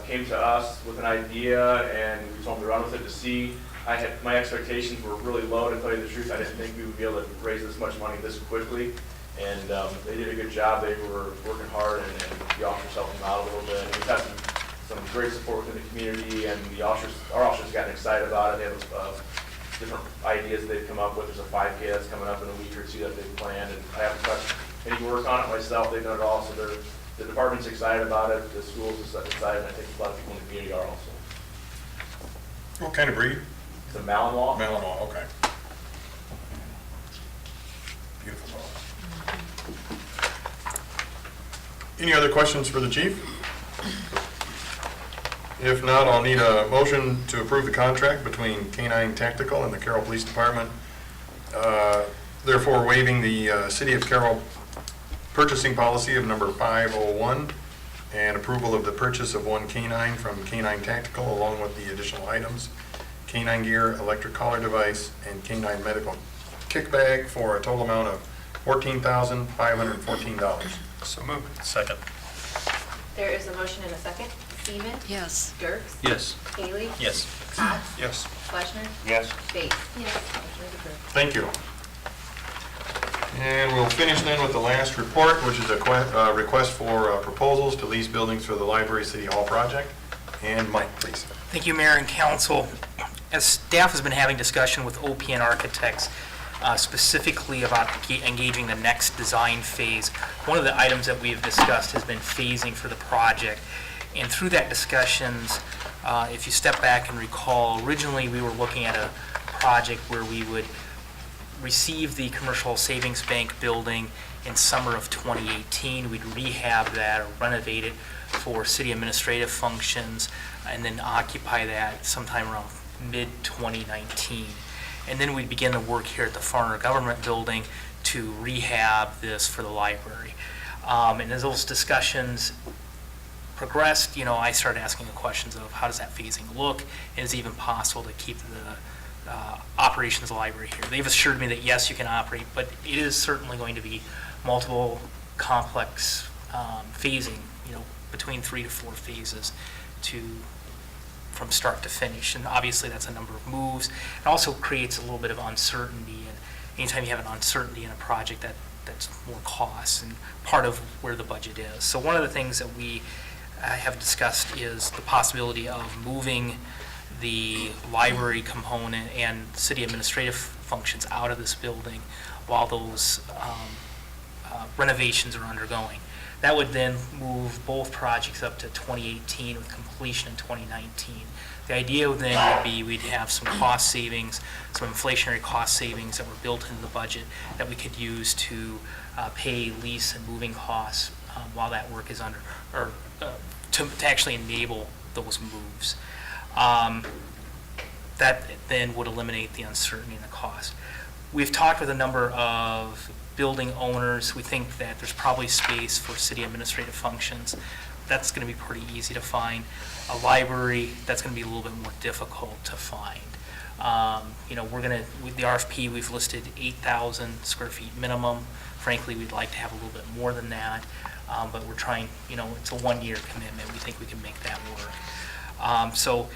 came to us with an idea, and we told them to run with it to see. My expectations were really low, to tell you the truth. I didn't think we would be able to raise this much money this quickly, and they did a good job. They were working hard, and the officers helped them out a little bit. And we've had some great support within the community, and our officers gotten excited about it. They have different ideas they've come up with. There's a 5K that's coming up in a week or two that they've planned, and I haven't touched any work on it myself. They've done it all, so the department's excited about it, the school's excited, and I think a lot of people in the community are also. What kind of breed? It's a Malinois. Malinois, okay. Beautiful dog. Any other questions for the chief? If not, I'll need a motion to approve the contract between K9 Tactical and the Carroll Police Department. Therefore, waiving the City of Carroll purchasing policy of number 501 and approval of the purchase of one K9 from K9 Tactical along with the additional items, K9 gear, electric collar device, and K9 medical kick bag for a total amount of $14,514. So moved. Second. There is a motion and a second. Seaman? Yes. Dirks? Yes. Haley? Yes. Cox? Yes. Fleshner? yes. Bates? Yes. Motion is approved. Thank you. And we'll finish then with the last report, which is a request for proposals to lease buildings for the Library City Hall project. And Mike, please. Thank you, Mayor and Council. As staff has been having discussion with OPN Architects, specifically about engaging the next design phase, one of the items that we have discussed has been phasing for the project. And through that discussions, if you step back and recall, originally we were looking at a project where we would receive the Commercial Savings Bank building in summer of 2018. We'd rehab that or renovate it for city administrative functions, and then occupy that sometime around mid-2019. And then we'd begin the work here at the Farner Government Building to rehab this for the library. And as those discussions progressed, I started asking the questions of how does that phasing look, and is it even possible to keep the operations of the library here? They've assured me that yes, you can operate, but it is certainly going to be multiple complex phasing, between 3 to 4 phases from start to finish. And obviously that's a number of moves. It also creates a little bit of uncertainty, and anytime you have an uncertainty in a project, that's more costs and part of where the budget is. So one of the things that we have discussed is the possibility of moving the library component and city administrative functions out of this building while those renovations are undergoing. That would then move both projects up to 2018 with completion in 2019. The idea then would be we'd have some cost savings, some inflationary cost savings that were built into the budget that we could use to pay lease and moving costs while that work is under, or to actually enable those moves. That then would eliminate the uncertainty and the cost. We've talked with a number of building owners. We think that there's probably space for city administrative functions. That's going to be pretty easy to find. A library, that's going to be a little bit more difficult to find. With the RFP, we've listed 8,000 square feet minimum. Frankly, we'd like to have a little bit more than that, but we're trying, it's a one-year commitment. We think we can make that work. So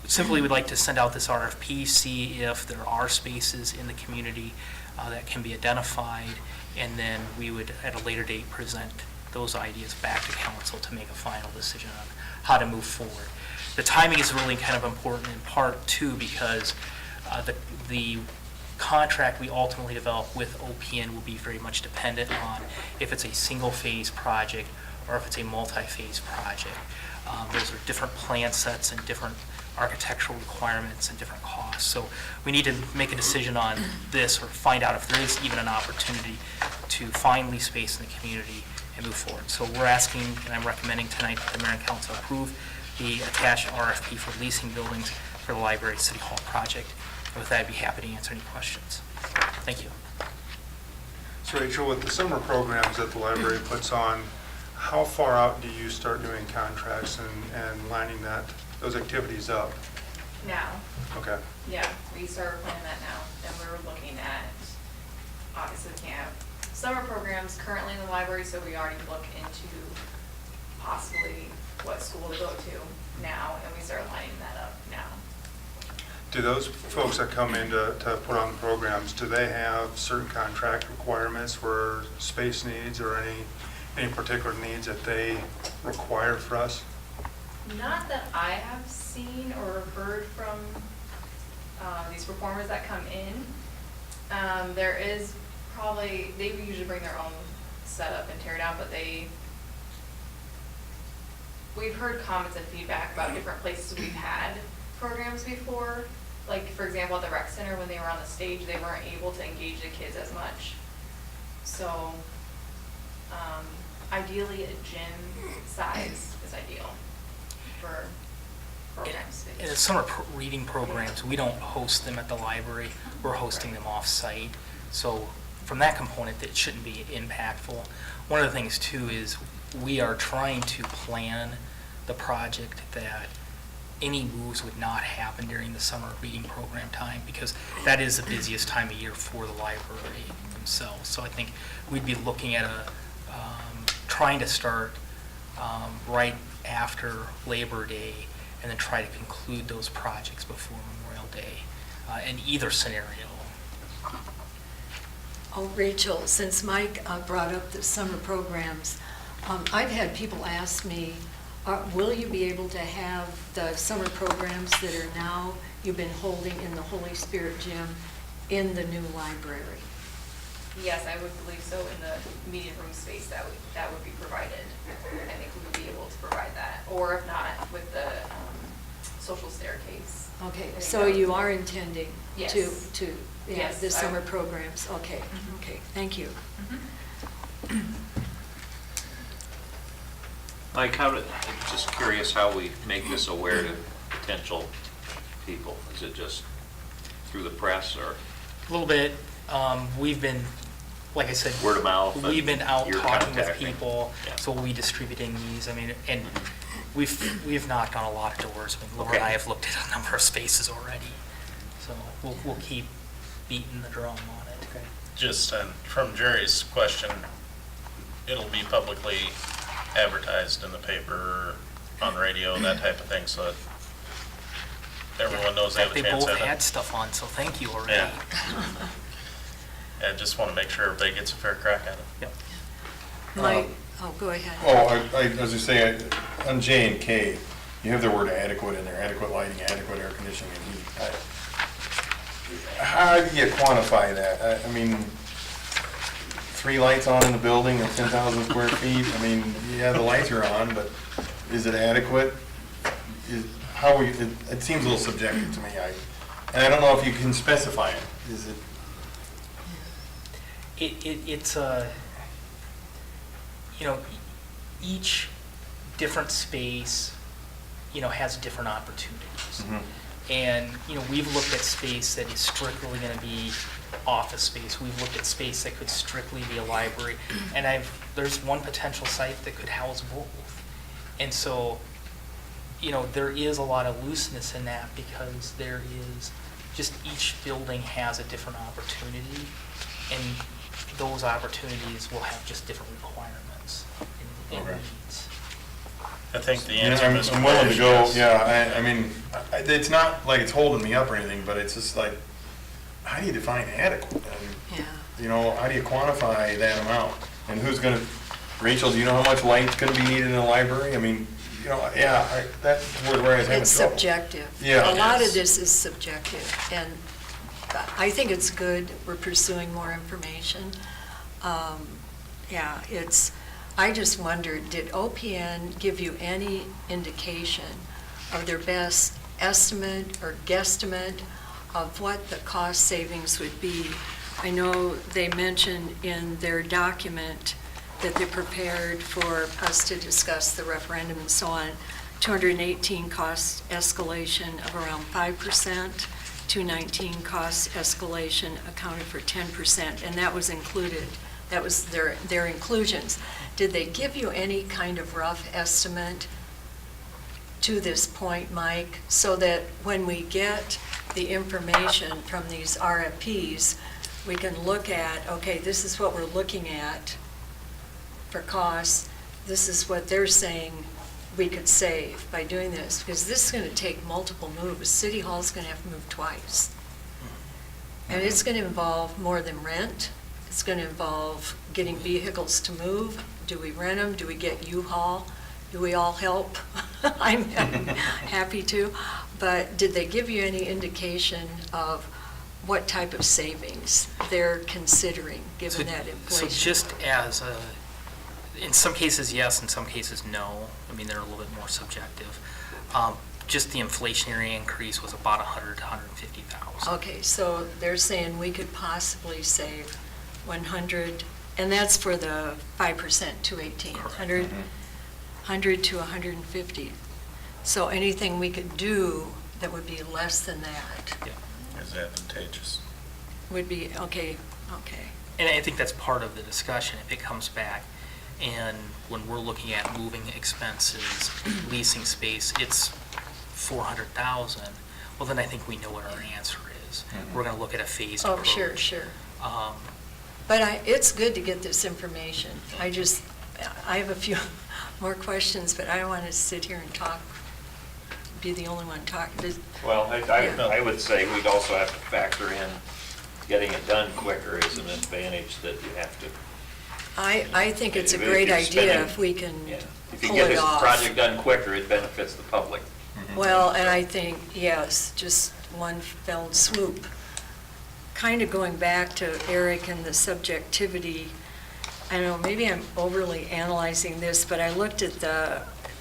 simply, we'd like to send out this RFP, see if there are spaces in the community that can be identified, and then we would, at a later date, present those ideas back to council to make a final decision on how to move forward. The timing is really kind of important in part too, because the contract we ultimately develop with OPN will be very much dependent on if it's a single-phase project or if it's a multi-phase project. Those are different plan sets and different architectural requirements and different costs. So we need to make a decision on this, or find out if there is even an opportunity to find lease space in the community and move forward. So we're asking, and I'm recommending tonight that the mayor and council approve the attached RFP for leasing buildings for the library city hall project. And with that, I'd be happy to answer any questions. Thank you. So Rachel, with the summer programs that the library puts on, how far out do you start doing contracts and lining those activities up? Now, Okay. yeah, we started planning that now, and we're looking at, obviously we can't have summer programs currently in the library, so we already look into possibly what school to go to now, and we start lining that up now. Do those folks that come in to put on the programs, do they have certain contract requirements for space needs or any particular needs that they require for us? Not that I have seen or heard from these performers that come in. There is probably, they usually bring their own setup and tear down, but we've heard comments and feedback about different places we've had programs before. Like, for example, at the rec center, when they were on the stage, they weren't able to engage the kids as much. So, ideally, a gym size is ideal for programs. In the summer reading programs, we don't host them at the library. We're hosting them off-site. So from that component, it shouldn't be impactful. One of the things too is we are trying to plan the project that any moves would not happen during the summer reading program time, because that is the busiest time of year for the library themselves. So I think we'd be looking at trying to start right after Labor Day, and then try to conclude those projects before Memorial Day in either scenario. Oh, Rachel, since Mike brought up the summer programs, I've had people ask me, will you be able to have the summer programs that are now, you've been holding in the Holy Spirit Gym in the new library? Yes, I would believe so. In the meeting room space, that would be provided. I think we would be able to provide that, or if not, with the social staircase. Okay, so you are intending Yes. to Yes, the I summer would. programs? Okay, okay, thank you. Mike, I'm just curious how we make this aware to potential people. Is it just through the press or? A little bit. We've been, like I said, Word of mouth, we've been out you're talking with contacting. people, Yeah. so we'll be distributing these. I mean, and we've knocked on a lot of doors. I mean, Laura and I have looked at a number of spaces already, so we'll keep beating the drum on it. Okay. Just from Jerry's question, it'll be publicly advertised in the paper, on the radio, that type of thing, so that everyone knows they have a They chance both at had it. stuff on, so thank you already. Yeah. I just want to make sure everybody gets a fair crack at it. Yep. Mike, go ahead. Oh, I was just saying, on J and K, you have the word adequate in there, adequate lighting, adequate air conditioning and heat. How do you quantify that? I mean, 3 lights on in the building of 10,000 square feet? I mean, yeah, the lights are on, but is it adequate? how we, it seems a little subjective to me. And I don't know if you can specify it. Is it? It's each different space, has different opportunities. And, we've looked at space that is strictly going to be office space. We've looked at space that could strictly be a library. And there's one potential site that could house both. And so, there is a lot of looseness in that because there is, just each building has a different opportunity. And those opportunities will have just different requirements and Okay. needs. I think the Yeah, answer is I'm willing to go, yeah, I mean, it's not like it's holding me up or anything, but it's just like, how do you define adequate? And, Yeah. how do you quantify that amount? And who's gonna, Rachel, do you know how much light's gonna be needed in a library? I mean, that's where I was having It's trouble. subjective. Yeah. A lot of this is subjective, and I think it's good we're pursuing more information. I just wondered, did OPN give you any indication of their best estimate or guesstimate of what the cost savings would be? I know they mentioned in their document that they prepared for us to discuss the referendum and so on, 218 cost escalation of around 5%, 219 cost escalation accounted for 10%, and that was included. That was their inclusions. Did they give you any kind of rough estimate to this point, Mike, so that when we get the information from these RFPs, we can look at, okay, this is what we're looking at for costs, this is what they're saying we could save by doing this, because this is going to take multiple moves. City Hall's going to have to move twice. And it's going to involve more than rent. It's going to involve getting vehicles to move. Do we rent them? Do we get U-Haul? Do we all help? I'm happy to. But did they give you any indication of what type of savings they're considering, given that inflation? So just as in some cases, yes, in some cases, no. I mean, they're a little bit more subjective. Just the inflationary increase was about $100,000 to $150,000. Okay, so they're saying we could possibly save 100, and that's for the 5%, 218, 100 to 150. So anything we could do that would be less than that is advantageous. would be, okay. And I think that's part of the discussion. If it comes back, and when we're looking at moving expenses, leasing space, it's $400,000, well, then I think we know what our answer is. We're going to look at a phased approach. Oh, sure. But it's good to get this information. I have a few more questions, but I don't want to sit here and talk, be the only one talking. Well, I would say we'd also have to factor in getting it done quicker is an advantage that you have to. I think it's a If great you're idea spending- if we can If you pull get it this off. project done quicker, it benefits the public. Well, and I think, yes, just one fell swoop. Kind of going back to Eric and the subjectivity, I don't know, maybe I'm overly analyzing this, but I looked at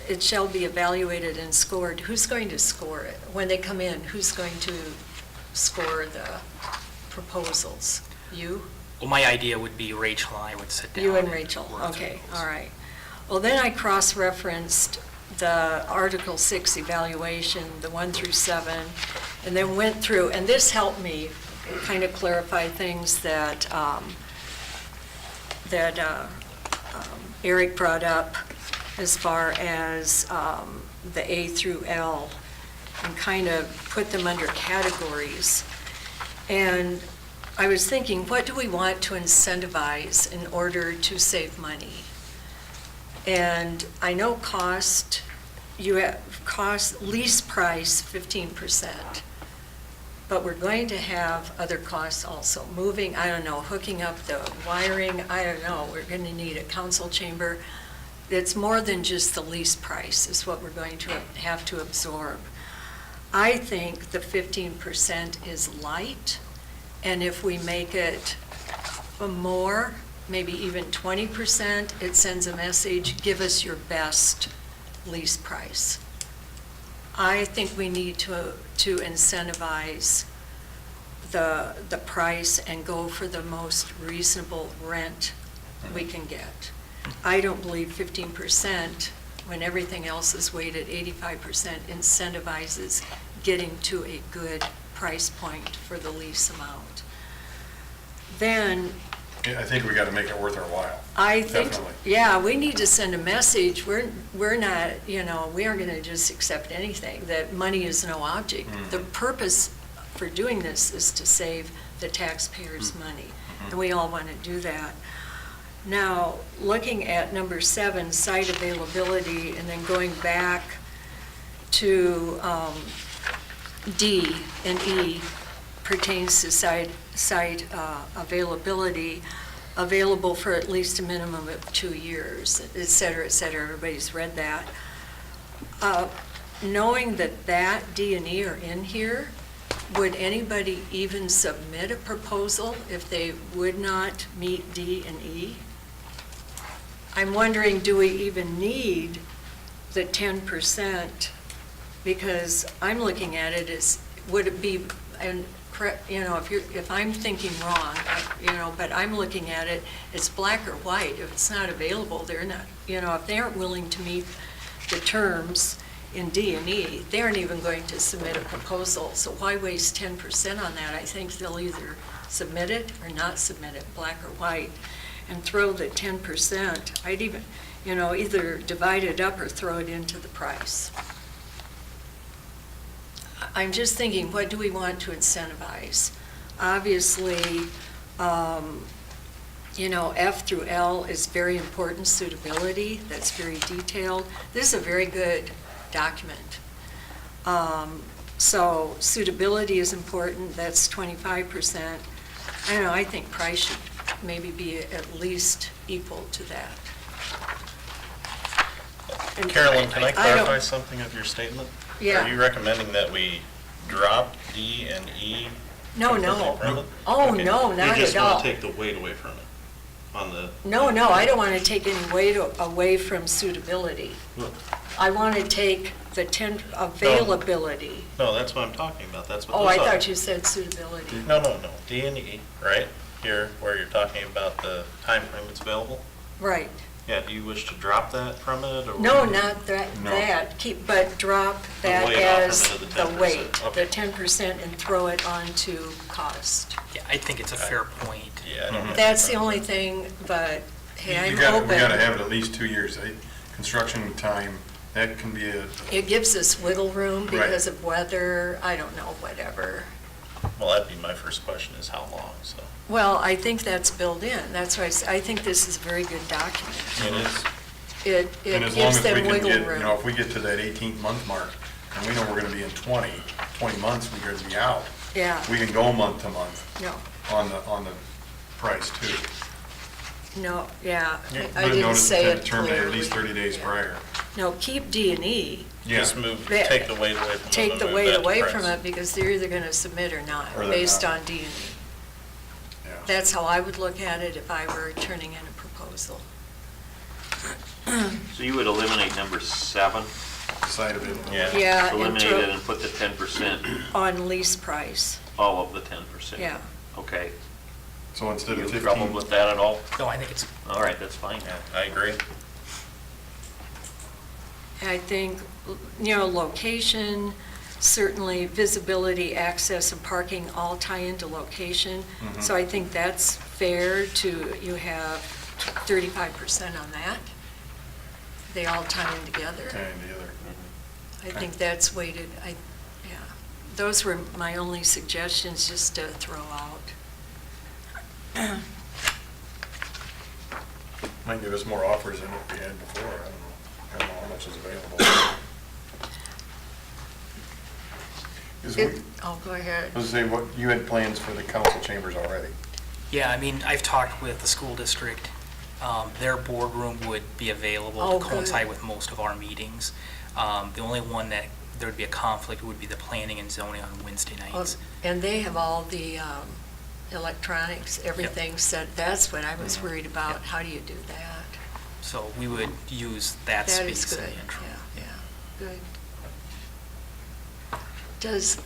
it shall be evaluated and scored. Who's going to score it? When they come in, who's going to score the proposals? You? Well, my idea would be Rachel and I would sit down. You and Rachel, work okay, through those. all right. Well, then I cross-referenced the Article 6 evaluation, the 1 through 7, and then went through, and this helped me kind of clarify things that Eric brought up as far as the A through L, and kind of put them under categories. And I was thinking, what do we want to incentivize in order to save money? And I know cost, you have cost, lease price 15%, but we're going to have other costs also. Moving, I don't know, hooking up the wiring, I don't know, we're going to need a council chamber. It's more than just the lease price is what we're going to have to absorb. I think the 15% is light, and if we make it more, maybe even 20%, it sends a message, give us your best lease price. I think we need to incentivize the price and go for the most reasonable rent we can get. I don't believe 15%, when everything else is weighted 85%, incentivizes getting to a good price point for the lease amount. Then, Yeah, I think we got to make it worth our while. I think, Definitely. yeah, we need to send a message. We're not, we aren't going to just accept anything, that money is no object. The purpose for doing this is to save the taxpayers' money, and we all want to do that. Now, looking at number 7, site availability, and then going back to D and E pertains to site availability, available for at least a minimum of 2 years, et cetera, everybody's read that. Knowing that D and E are in here, would anybody even submit a proposal if they would not meet D and E? I'm wondering, do we even need the 10%? Because I'm looking at it as, would it be, and if I'm thinking wrong, but I'm looking at it, it's black or white. If it's not available, they're not, if they aren't willing to meet the terms in D and E, they aren't even going to submit a proposal. So why waste 10% on that? I think they'll either submit it or not submit it, black or white, and throw the 10%. I'd even, either divide it up or throw it into the price. I'm just thinking, what do we want to incentivize? Obviously, F through L is very important, suitability, that's very detailed. This is a very good document. So suitability is important, that's 25%. I don't know, I think price should maybe be at least equal to that. And Carolyn, can I don't- clarify something of your statement? Yeah. Are you recommending that we drop D and E? No. completely from it? Oh, Okay. no, not You just at all. want to take the weight away from it on the... No, I don't want to take any weight away from suitability. I want to take the availability. No, that's what I'm talking about. That's what Oh, those I are. thought you said suitability. No. D and E, right? Here, where you're talking about the time frame it's available? Right. Yeah, do you wish to drop that from it, or? No, not that, No. but drop The that weight as off into the the 10%. weight, Okay. the 10%, and throw it onto cost. Yeah, I think it's a fair point. Yeah, I don't have That's the any only problem thing, but, hey, I'm We got to open. have it at least 2 years. Construction time, that can be a, It gives us wiggle room Right. because of weather, I don't know, whatever. with it. Well, that'd be my first question, is how long, so. Well, I think that's built in. That's why I think this is a very good document. It is. It and as long gives as we them can wiggle get, room. if we get to that 18-month mark, and we know we're going to be in 20 months, we're going to be out. Yeah, We can go month to month no, on the price too. no, yeah. But I didn't notice say that it terminate at least clearly. 30 days Yeah. prior. No, keep D and E. Just move, That- take the weight away from it. Take and the move weight that to away price. from it because they're either going to submit or not, Or they're based not. on D and E. Yeah. That's how I would look at it if I were turning in a proposal. So you would eliminate number 7, Side of it. Yeah. Yeah, and eliminate it throw and put the 10%, on lease price, all of the 10%? yeah. Okay. So instead You of have trouble 15, with that at all? No, I think it's, All right, that's fine. Yeah, I agree. I think, location, certainly visibility, access, and parking all tie into location. So I think that's fair to, you have 35% on that. They all tie in together. and the other. I think that's weighted, yeah. Those were my only suggestions just to throw out. Might give us more offers than what we had before. I don't know how much is available. Oh, go ahead. I was gonna say, what, you had plans for the council chambers already. yeah, I mean, I've talked with the school district. Their boardroom would be available Oh, to good. coincide with most of our meetings. The only one that there would be a conflict would be the planning and zoning on Wednesday nights. And they have all the electronics, everything set. That's what I was worried about. How do you do that? So we would use that That is space in good, the interim. yeah, good. Does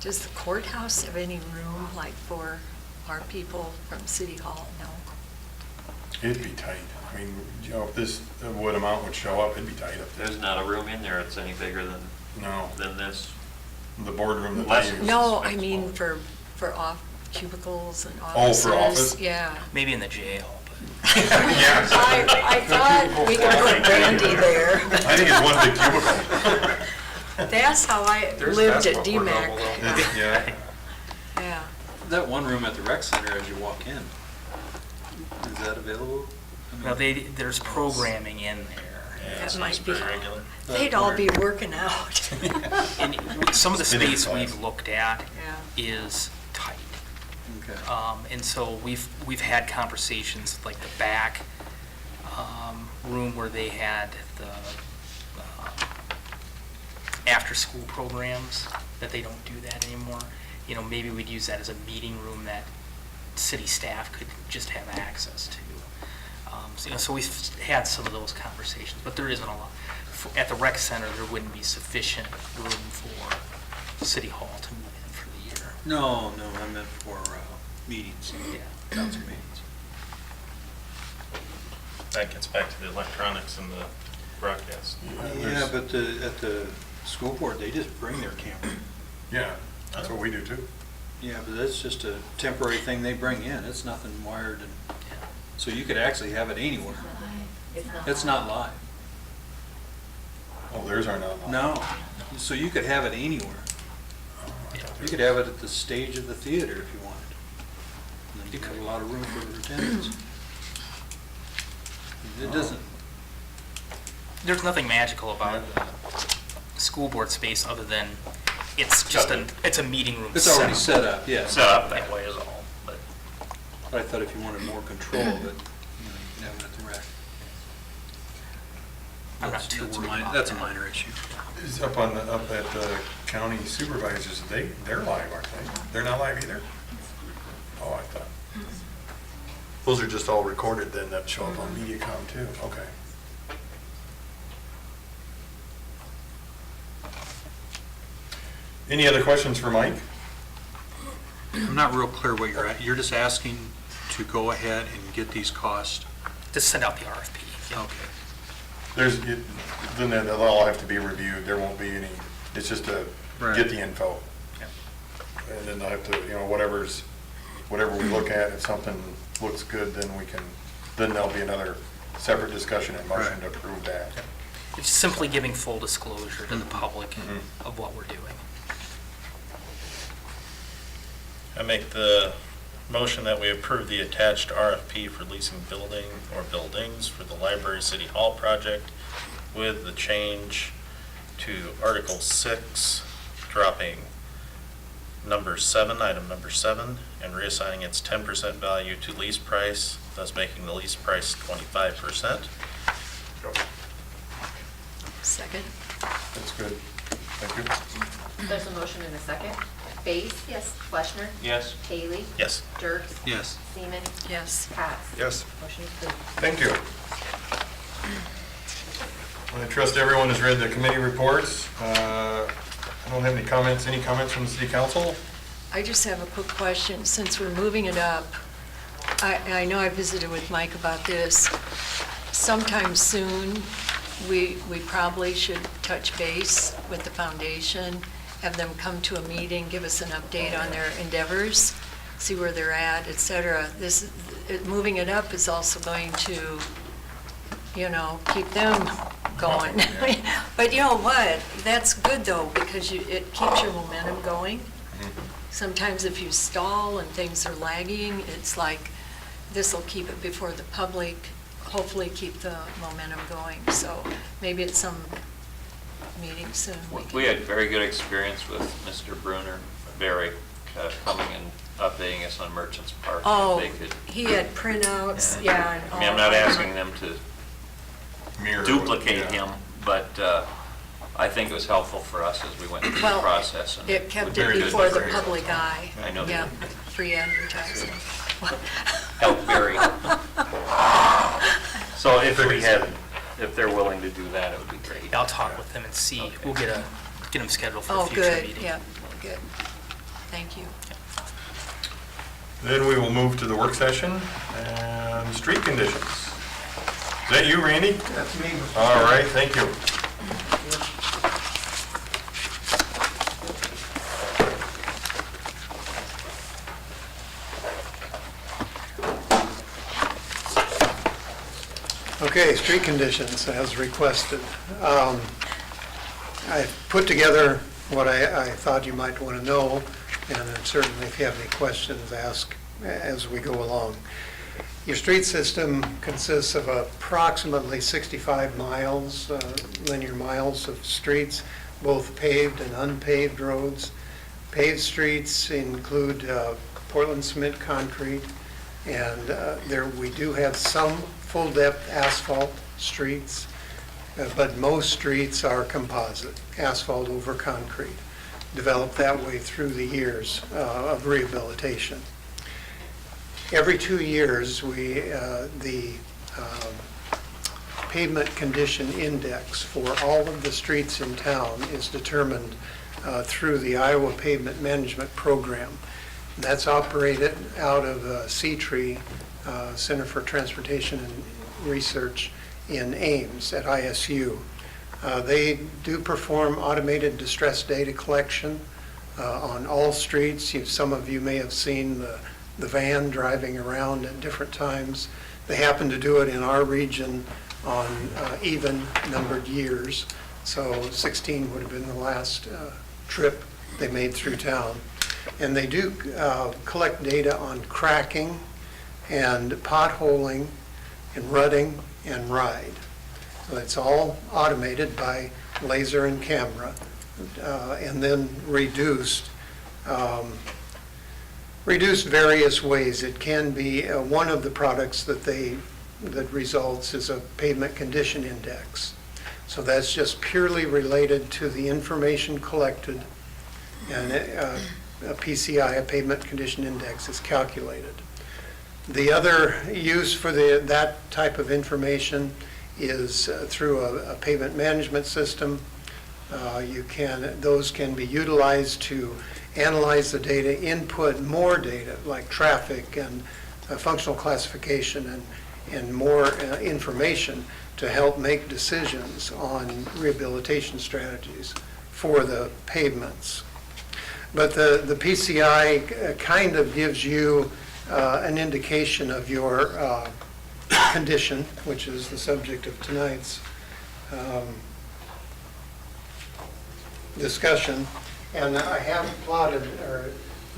the courthouse have any room, like, for our people from City Hall? No? It'd be tight. I mean, you know, if this wood amount would show up, it'd be tight up there. There's not a room in there that's any bigger No, than this. the boardroom that Less- they use. No, I mean for off cubicles and Oh, offices. for office? Yeah. Maybe in the jail, but. Yeah. I thought we could put Brandy there. I think it's one big cubicle. That's how I There's lived at basketball court level, DMAC. It's- Yeah. Yeah. That one room at the rec center as you walk in, is that available? No, there's programming in there. Yeah, That so might it's be- very regular. They'd all be working out. And some of the It is space nice. we've looked at Yeah. is tight. Okay. And so we've had conversations like the back room where they had the after-school programs, that they don't do that anymore. You know, maybe we'd use that as a meeting room that city staff could just have access to. So, you know, so we've had some of those conversations, but there isn't a lot. At the rec center, there wouldn't be sufficient room for City Hall to move in for the year. No, I meant for meetings, Yeah. council meetings. That gets back to the electronics and the broadcast. Yeah, but at the school board, they just bring their camera. Yeah, that's what we do too. Yeah, but that's just a temporary thing they bring in. It's nothing wired and, so you could actually have it anywhere. It's not live. Oh, theirs are not live. No, so you could have it anywhere. You could have it at the stage of the theater if you wanted. And then you have a lot of room for attendance. It doesn't, There's nothing magical about the school board space other than it's just it's a meeting room. it's already setup. set up, yeah. Set up that way is all, but. But I thought if you wanted more control of it, you can have it at the rec. I'm not too worried about That's a that. minor issue. It's up at the county supervisors, they're live, aren't they? They're not live either? Oh, I thought. Those are just all recorded then, that show up on MediaCom too, okay. Any other questions for Mike? I'm not real clear what you're at. You're just asking to go ahead and get these costs? Just send out the RFP. Yeah. Okay. Then they'll all have to be reviewed, there won't be any, it's just to Right. get the info. Yeah. And then they'll have to, you know, whatever we look at, if something looks good, then there'll be another separate discussion and motion Right. to approve that. It's simply giving full disclosure to the Mhm. public Mhm. of what we're doing. I make the motion that we approve the attached RFP for leasing building or buildings for the library city hall project with the change to Article 6, dropping number 7, item number 7, and reassigning its 10% value to lease price, thus making the lease price 25%. Second? That's good, thank you. There's a motion and a second. Bates? Yes. Fleshner? Yes. Haley? Yes. Dirks? Yes. Seaman? Yes. Cox? Yes. Motion approved. Thank you. I trust everyone has read the committee reports. I don't have any comments. Any comments from the city council? I just have a quick question. Since we're moving it up, I know I visited with Mike about this. Sometime soon, we probably should touch base with the foundation, have them come to a meeting, give us an update on their endeavors, see where they're at, et cetera. Moving it up is also going to, you know, keep them going. But you know what? That's good though, because it keeps your momentum going. Sometimes if you stall and things are lagging, it's like, this will keep it before the public, hopefully keep the momentum going. So maybe at some meeting soon. We had very good experience with Mr. Bruner, Barry, coming and updating us on Merchants Park. Oh, If they could- he had printouts, yeah. and I mean, I'm all not that. asking them to Mirror. duplicate Yeah. him, but I think it was helpful for us as we went through the Well, process. and It kept very it good before the material. public eye. I know they Yeah, did. free advertising. Help Barry. So if they're willing to do that, it would be great. I'll talk with them and see. We'll get a get them scheduled for a Oh, future good, meeting. yeah, good. Thank you. Then we will move to the work session and street conditions. Is that you, Randy? That's me. All right, thank you. Okay, street conditions as requested. I put together what I thought you might want to know, and then certainly if you have any questions, ask as we go along. Your street system consists of approximately 65 miles, linear miles of streets, both paved and unpaved roads. Paved streets include Portland cement concrete, and we do have some full-depth asphalt streets, but most streets are composite, asphalt over concrete, developed that way through the years of rehabilitation. Every 2 years, the pavement condition index for all of the streets in town is determined through the Iowa Pavement Management Program. That's operated out of CTRI, Center for Transportation and Research in Ames at ISU. They do perform automated distress data collection on all streets. Some of you may have seen the van driving around at different times. They happen to do it in our region on even numbered years. So 16 would have been the last trip they made through town. And they do collect data on cracking and potholing and rutting and ride. So it's all automated by laser and camera, and then reduced various ways. It can be one of the products that results is a pavement condition index. So that's just purely related to the information collected, and a PCI, a pavement condition index, is calculated. The other use for that type of information is through a pavement management system. Those can be utilized to analyze the data, input more data like traffic and functional classification and more information to help make decisions on rehabilitation strategies for the pavements. But the PCI kind of gives you an indication of your condition, which is the subject of tonight's discussion. And I have plotted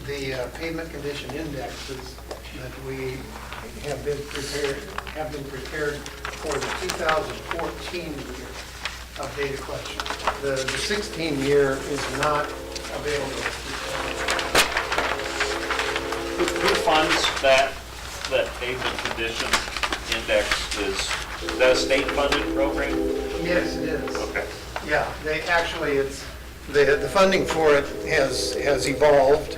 the pavement condition indexes that we have been prepared for the 2014 year of data collection. The 16 year is not available. Who funds that pavement condition index? Is that a state-funded program? Yes, it is. Okay. Yeah, the funding for it has evolved.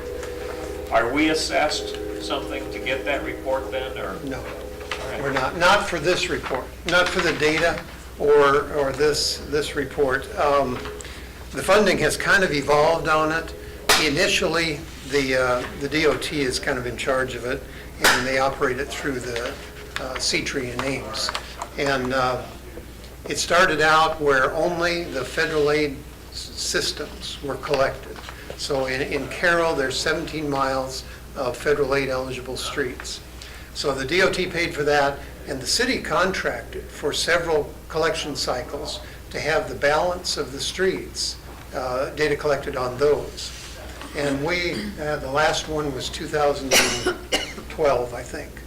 Are we assessed something to get that report then, or? No, right. we're not. Not for this report. Not for the data or this report. The funding has kind of evolved on it. Initially, the DOT is kind of in charge of it, and they operate it through the CTRI and Ames. And it started out where only the federal aid systems were collected. So in Carroll, there's 17 miles of federal aid eligible streets. So the DOT paid for that, and the city contracted for several collection cycles to have the balance of the streets, data collected on those. And the last one was 2012, I think.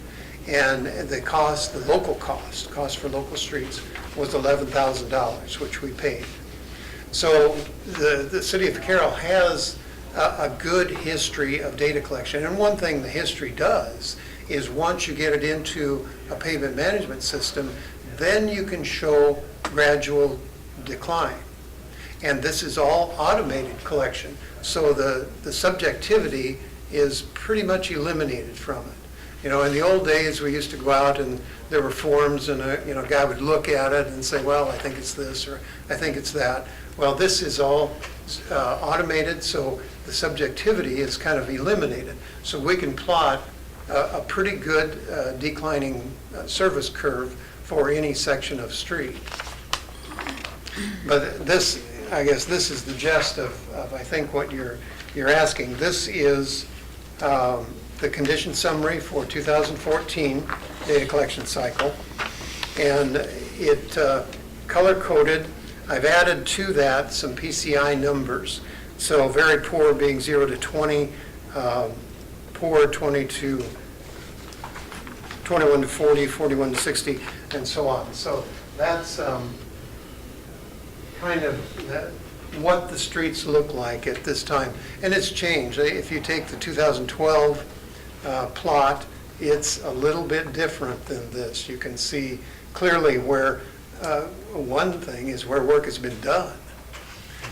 And the local cost for local streets was $11,000, which we paid. So the city of Carroll has a good history of data collection. And one thing the history does is once you get it into a pavement management system, then you can show gradual decline. And this is all automated collection. So the subjectivity is pretty much eliminated from it. You know, in the old days, we used to go out and there were forms and a guy would look at it and say, well, I think it's this or I think it's that. Well, this is all automated, so the subjectivity is kind of eliminated. So we can plot a pretty good declining service curve for any section of street. But this, I guess this is the gist of I think what you're asking. This is the condition summary for 2014 data collection cycle. And it color-coded. I've added to that some PCI numbers. So very poor being 0 to 20, poor 20 to 21 to 40, 41 to 60, and so on. So that's kind of what the streets look like at this time. And it's changed. If you take the 2012 plot, it's a little bit different than this. You can see clearly where one thing is where work has been done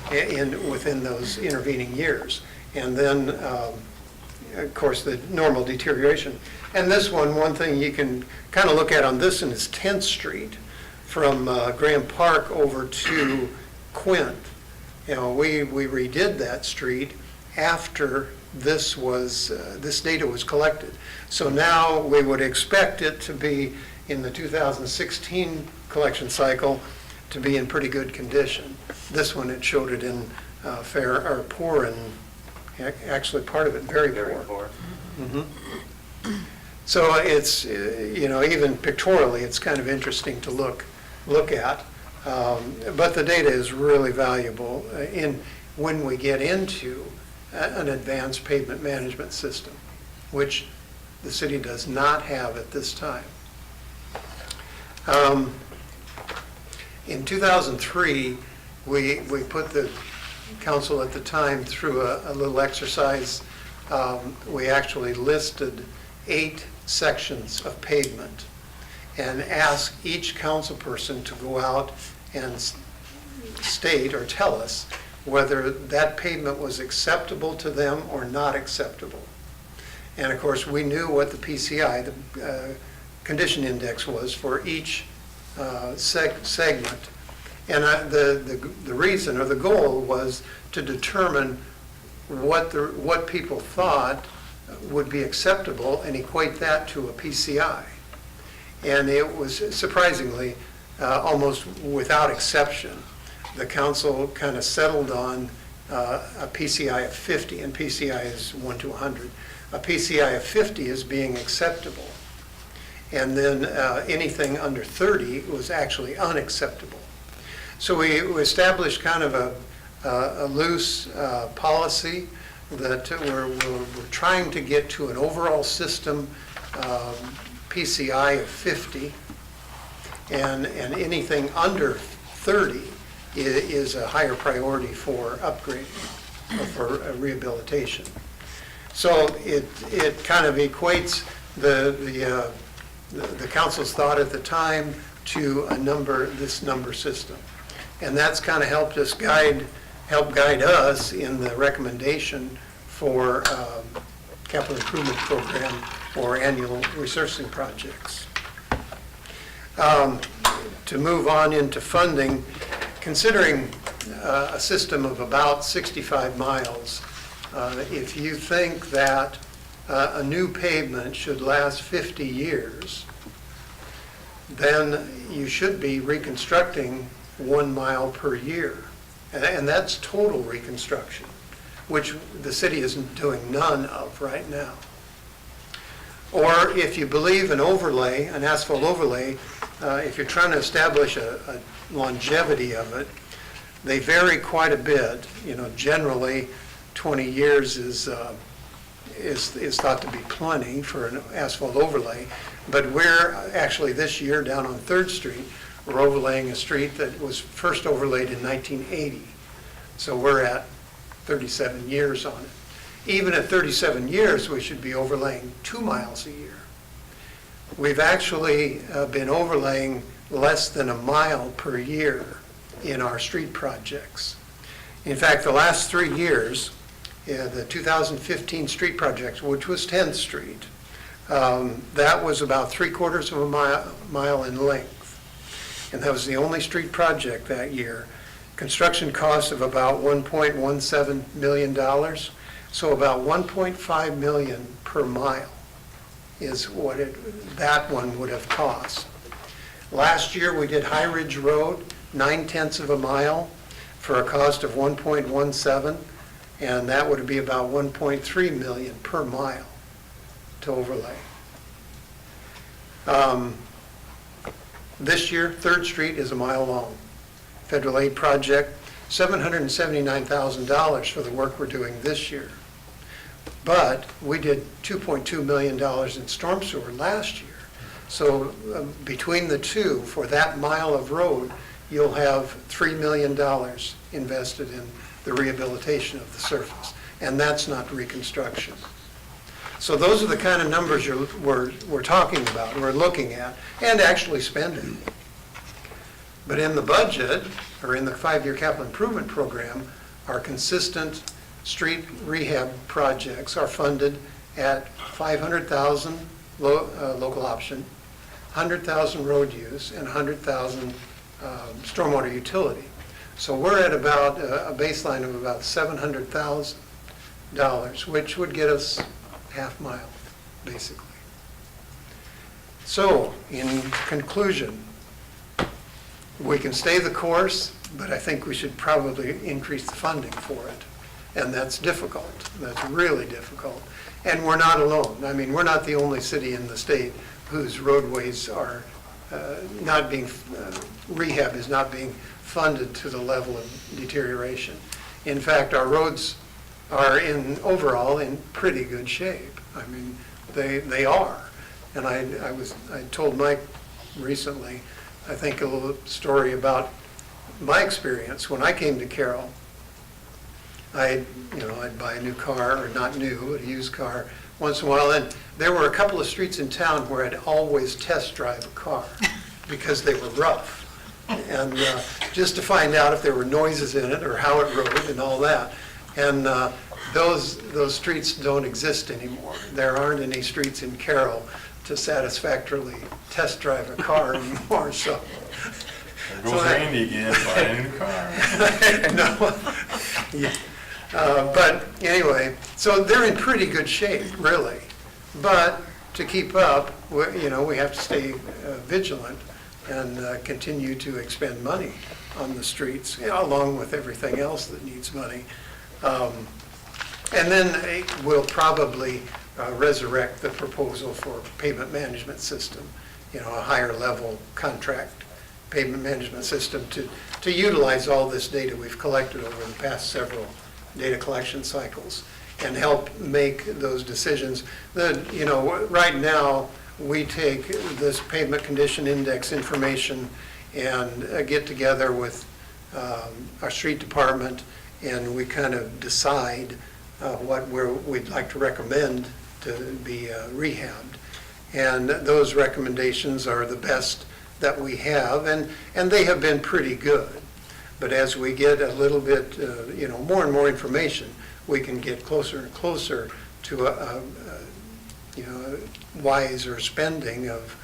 within those intervening years. And then, of course, the normal deterioration. And this one thing you can kind of look at on this one is 10th Street from Graham Park over to Quint. You know, we redid that street after this data was collected. So now we would expect it to be in the 2016 collection cycle to be in pretty good condition. This one, it showed it in fair or poor, and actually part of it very poor. Mm-hmm. So it's even pictorially, it's kind of interesting to look at. But the data is really valuable when we get into an advanced pavement management system, which the city does not have at this time. In 2003, we put the council at the time through a little exercise. We actually listed 8 sections of pavement and asked each council person to go out and state or tell us whether that pavement was acceptable to them or not acceptable. And of course, we knew what the PCI, the condition index, was for each segment. And the reason or the goal was to determine what people thought would be acceptable and equate that to a PCI. And it was surprisingly, almost without exception, the council kind of settled on a PCI of 50, and PCI is 1 to 100. A PCI of 50 is being acceptable. And then anything under 30 was actually unacceptable. So we established kind of a loose policy that we're trying to get to an overall system PCI of 50, and anything under 30 is a higher priority for upgrading or for rehabilitation. So it kind of equates the council's thought at the time to this number system. And that's kind of helped guide us in the recommendation for capital improvement program or annual resurfacing projects. To move on into funding, considering a system of about 65 miles, if you think that a new pavement should last 50 years, then you should be reconstructing 1 mile per year. And that's total reconstruction, which the city isn't doing none of right now. Or if you believe an overlay, an asphalt overlay, if you're trying to establish a longevity of it, they vary quite a bit. You know, generally 20 years is thought to be plenty for an asphalt overlay. But we're actually this year down on 3rd Street, we're overlaying a street that was first overlaid in 1980. So we're at 37 years on it. Even at 37 years, we should be overlaying 2 miles a year. We've actually been overlaying less than 1 mile per year in our street projects. In fact, the last 3 years, the 2015 street project, which was 10th Street, That was about 3/4 of a mile in length. And that was the only street project that year. Construction cost of about $1.17 million, so about $1.5 million per mile is what that one would have cost. Last year, we did High Ridge Road, 9/10 of a mile, for a cost of 1.17, and that would be about 1.3 million per mile to overlay. This year, 3rd Street is a mile long. Federal aid project, $779,000 for the work we're doing this year. But we did $2.2 million in storm sewer last year. So between the two, for that mile of road, you'll have $3 million invested in the rehabilitation of the surface. And that's not reconstruction. So those are the kind of numbers we're talking about, we're looking at, and actually spending. But in the budget, or in the 5-year capital improvement program, our consistent street rehab projects are funded at $500,000 local option, $100,000 road use, and $100,000 stormwater utility. So we're at about a baseline of about $700,000, which would get us half mile, basically. So, in conclusion, we can stay the course, but I think we should probably increase the funding for it. And that's difficult. That's really difficult. And we're not alone. I mean, we're not the only city in the state whose roadways are not being, rehab is not being funded to the level of deterioration. In fact, our roads are overall in pretty good shape. I mean, they are. And I told Mike recently, I think, a little story about my experience when I came to Carroll. I'd buy a new car, or not new, a used car, once in a while, and there were a couple of streets in town where I'd always test drive a car because they were rough. And just to find out if there were noises in it or how it rode and all that. And those streets don't exist anymore. There aren't any streets in Carroll to satisfactorily test drive a car anymore, so. There goes Randy again, buying a new car. No. Yeah. But anyway, so they're in pretty good shape, really. But to keep up, we have to stay vigilant and continue to expend money on the streets, along with everything else that needs money. And then we'll probably resurrect the proposal for pavement management system, a higher level contract pavement management system to utilize all this data we've collected over the past several data collection cycles and help make those decisions. Right now, we take this pavement condition index information and get together with our street department, and we kind of decide what we'd like to recommend to be rehabbed. And those recommendations are the best that we have, and they have been pretty good. But as we get a little bit, more and more information, we can get closer and closer to wiser spending of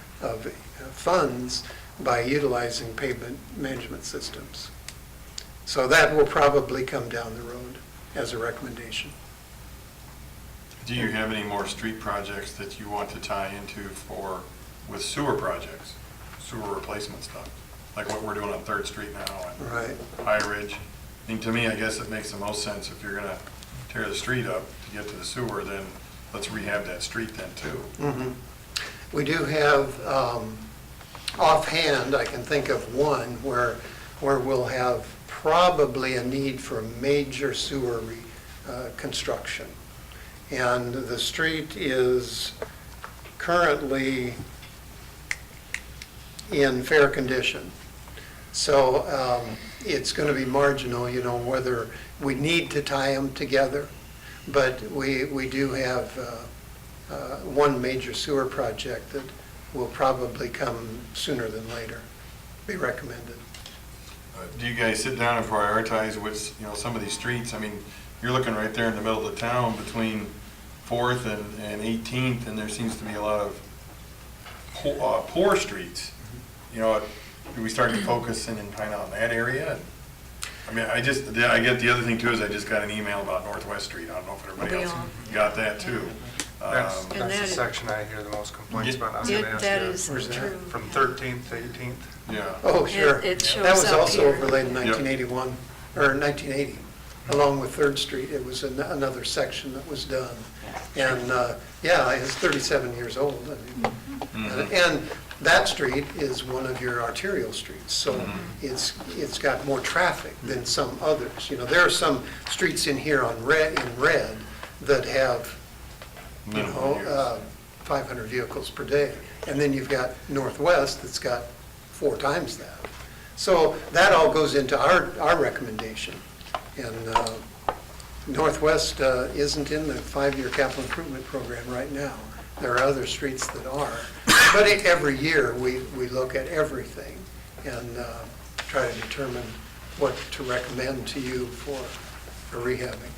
funds by utilizing pavement management systems. So that will probably come down the road as a recommendation. Do you have any more street projects that you want to tie into with sewer projects, sewer replacement stuff? Like what we're doing on 3rd Street now and Right. High Ridge? I mean, to me, I guess it makes the most sense if you're gonna tear the street up to get to the sewer, then let's rehab that street then too. Mm-hmm. We do have, offhand, I can think of one where we'll have probably a need for major sewer construction. And the street is currently in fair condition. So it's going to be marginal, whether we need to tie them together. But we do have one major sewer project that will probably come sooner than later, be recommended. Do you guys sit down and prioritize which, some of these streets? I mean, you're looking right there in the middle of the town between 4th and 18th, and there seems to be a lot of poor streets. You know, do we start to focus in and kind of on that area? I mean, I get the other thing too is I just got an email about Northwest Street. I don't know if everybody else got that too. That's And the that- section I hear the most complaints about. I was gonna ask That you, is true. From 13th to 18th? Yeah. Oh, sure. It shows That was up also here. overlaid in 1981, or 1980, along with Third Street. It was another section that was done. And, yeah, it's 37 years old. I mean, and that street is one of your arterial streets, so it's got more traffic than some others. You know, there are some streets in here in red that have, 500 vehicles per day. And then you've got Northwest that's got 4 times that. So that all goes into our recommendation. And Northwest isn't in the 5-year capital improvement program right now. There are other streets that are. But every year, we look at everything and try to determine what to recommend to you for rehabbing.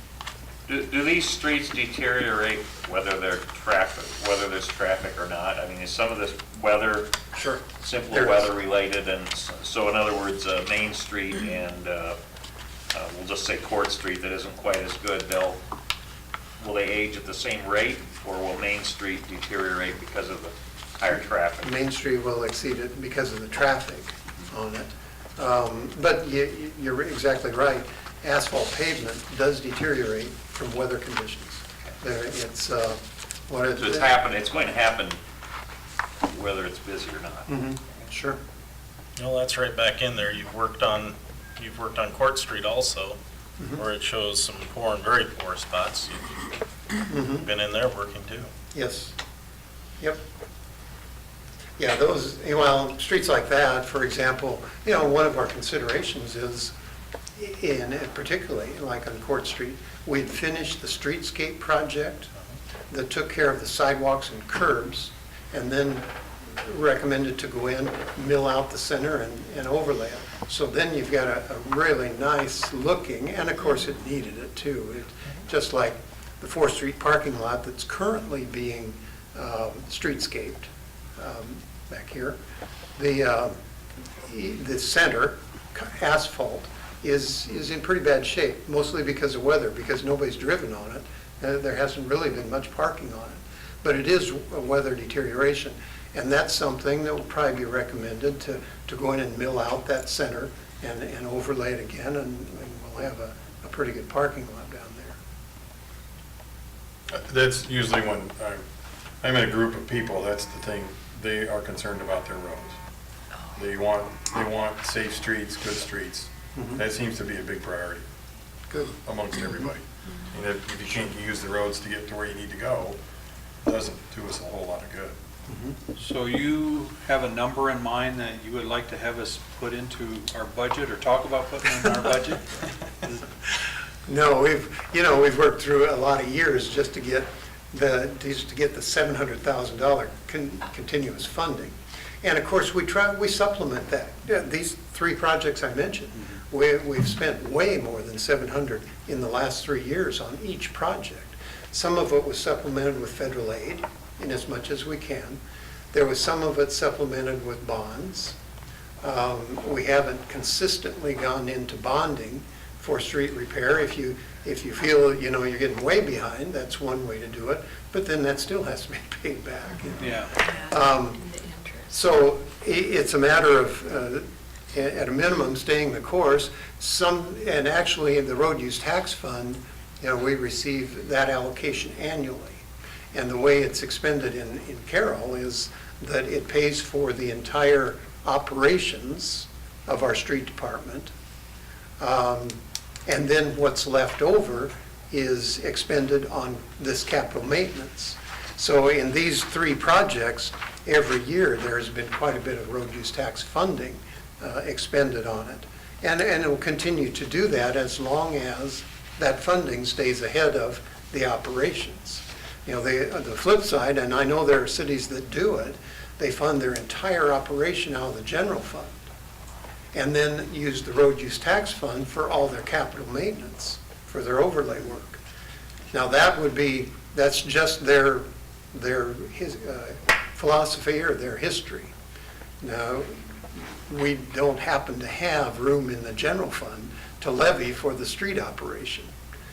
Do these streets deteriorate whether there's traffic or not? I mean, is some of this weather, Sure. simply There is. weather related? And so in other words, Main Street and we'll just say Court Street that isn't quite as good, will they age at the same rate, or will Main Street deteriorate because of the higher traffic? Main Street will exceed it because of the traffic on it. But you're exactly right. Asphalt pavement does deteriorate from weather conditions. It's So it's happening, it's going to happen whether it's busy or not. Sure. No, that's right back in there. You've worked on Court Street also, where it shows some poor and very poor spots. You've been in there working too. Yes. Yep. Yeah, those, well, streets like that, for example, one of our considerations is, particularly like on Court Street, we'd finished the streetscape project that took care of the sidewalks and curbs, and then recommended to go in, mill out the center and overlay it. So then you've got a really nice looking, and of course it needed it too. Just like the 4th Street parking lot that's currently being streetscaped back here. The center asphalt is in pretty bad shape, mostly because of weather, because nobody's driven on it. There hasn't really been much parking on it. But it is a weather deterioration. And that's something that would probably be recommended to go in and mill out that center and overlay it again, and we'll have a pretty good parking lot down there. That's usually when I'm in a group of people, that's the thing. They are concerned about their roads. They want safe streets, good streets. That seems to be a big priority. Good. Amongst everybody. And if you can't use the roads to get to where you need to go, it doesn't do us a whole lot of good. So you have a number in mind that you would like to have us put into our budget or talk about putting in our budget? No, we've worked through a lot of years just to get the $700,000 continuous funding. And of course, we supplement that. These 3 projects I mentioned, we've spent way more than 700 in the last 3 years on each project. Some of it was supplemented with federal aid, in as much as we can. There was some of it supplemented with bonds. We haven't consistently gone into bonding for street repair. If you feel you're getting way behind, that's one way to do it. But then that still has to be paid back. Yeah. So it's a matter of, at a minimum, staying the course. And actually, in the road use tax fund, we receive that allocation annually. And the way it's expended in Carroll is that it pays for the entire operations of our street department. And then what's left over is expended on this capital maintenance. So in these 3 projects, every year there's been quite a bit of road use tax funding expended on it. And it will continue to do that as long as that funding stays ahead of the operations. The flip side, and I know there are cities that do it, they fund their entire operation out of the general fund and then use the road use tax fund for all their capital maintenance, for their overlay work. Now that would be That's just their philosophy or their history. Now, we don't happen to have room in the general fund to levy for the street operation.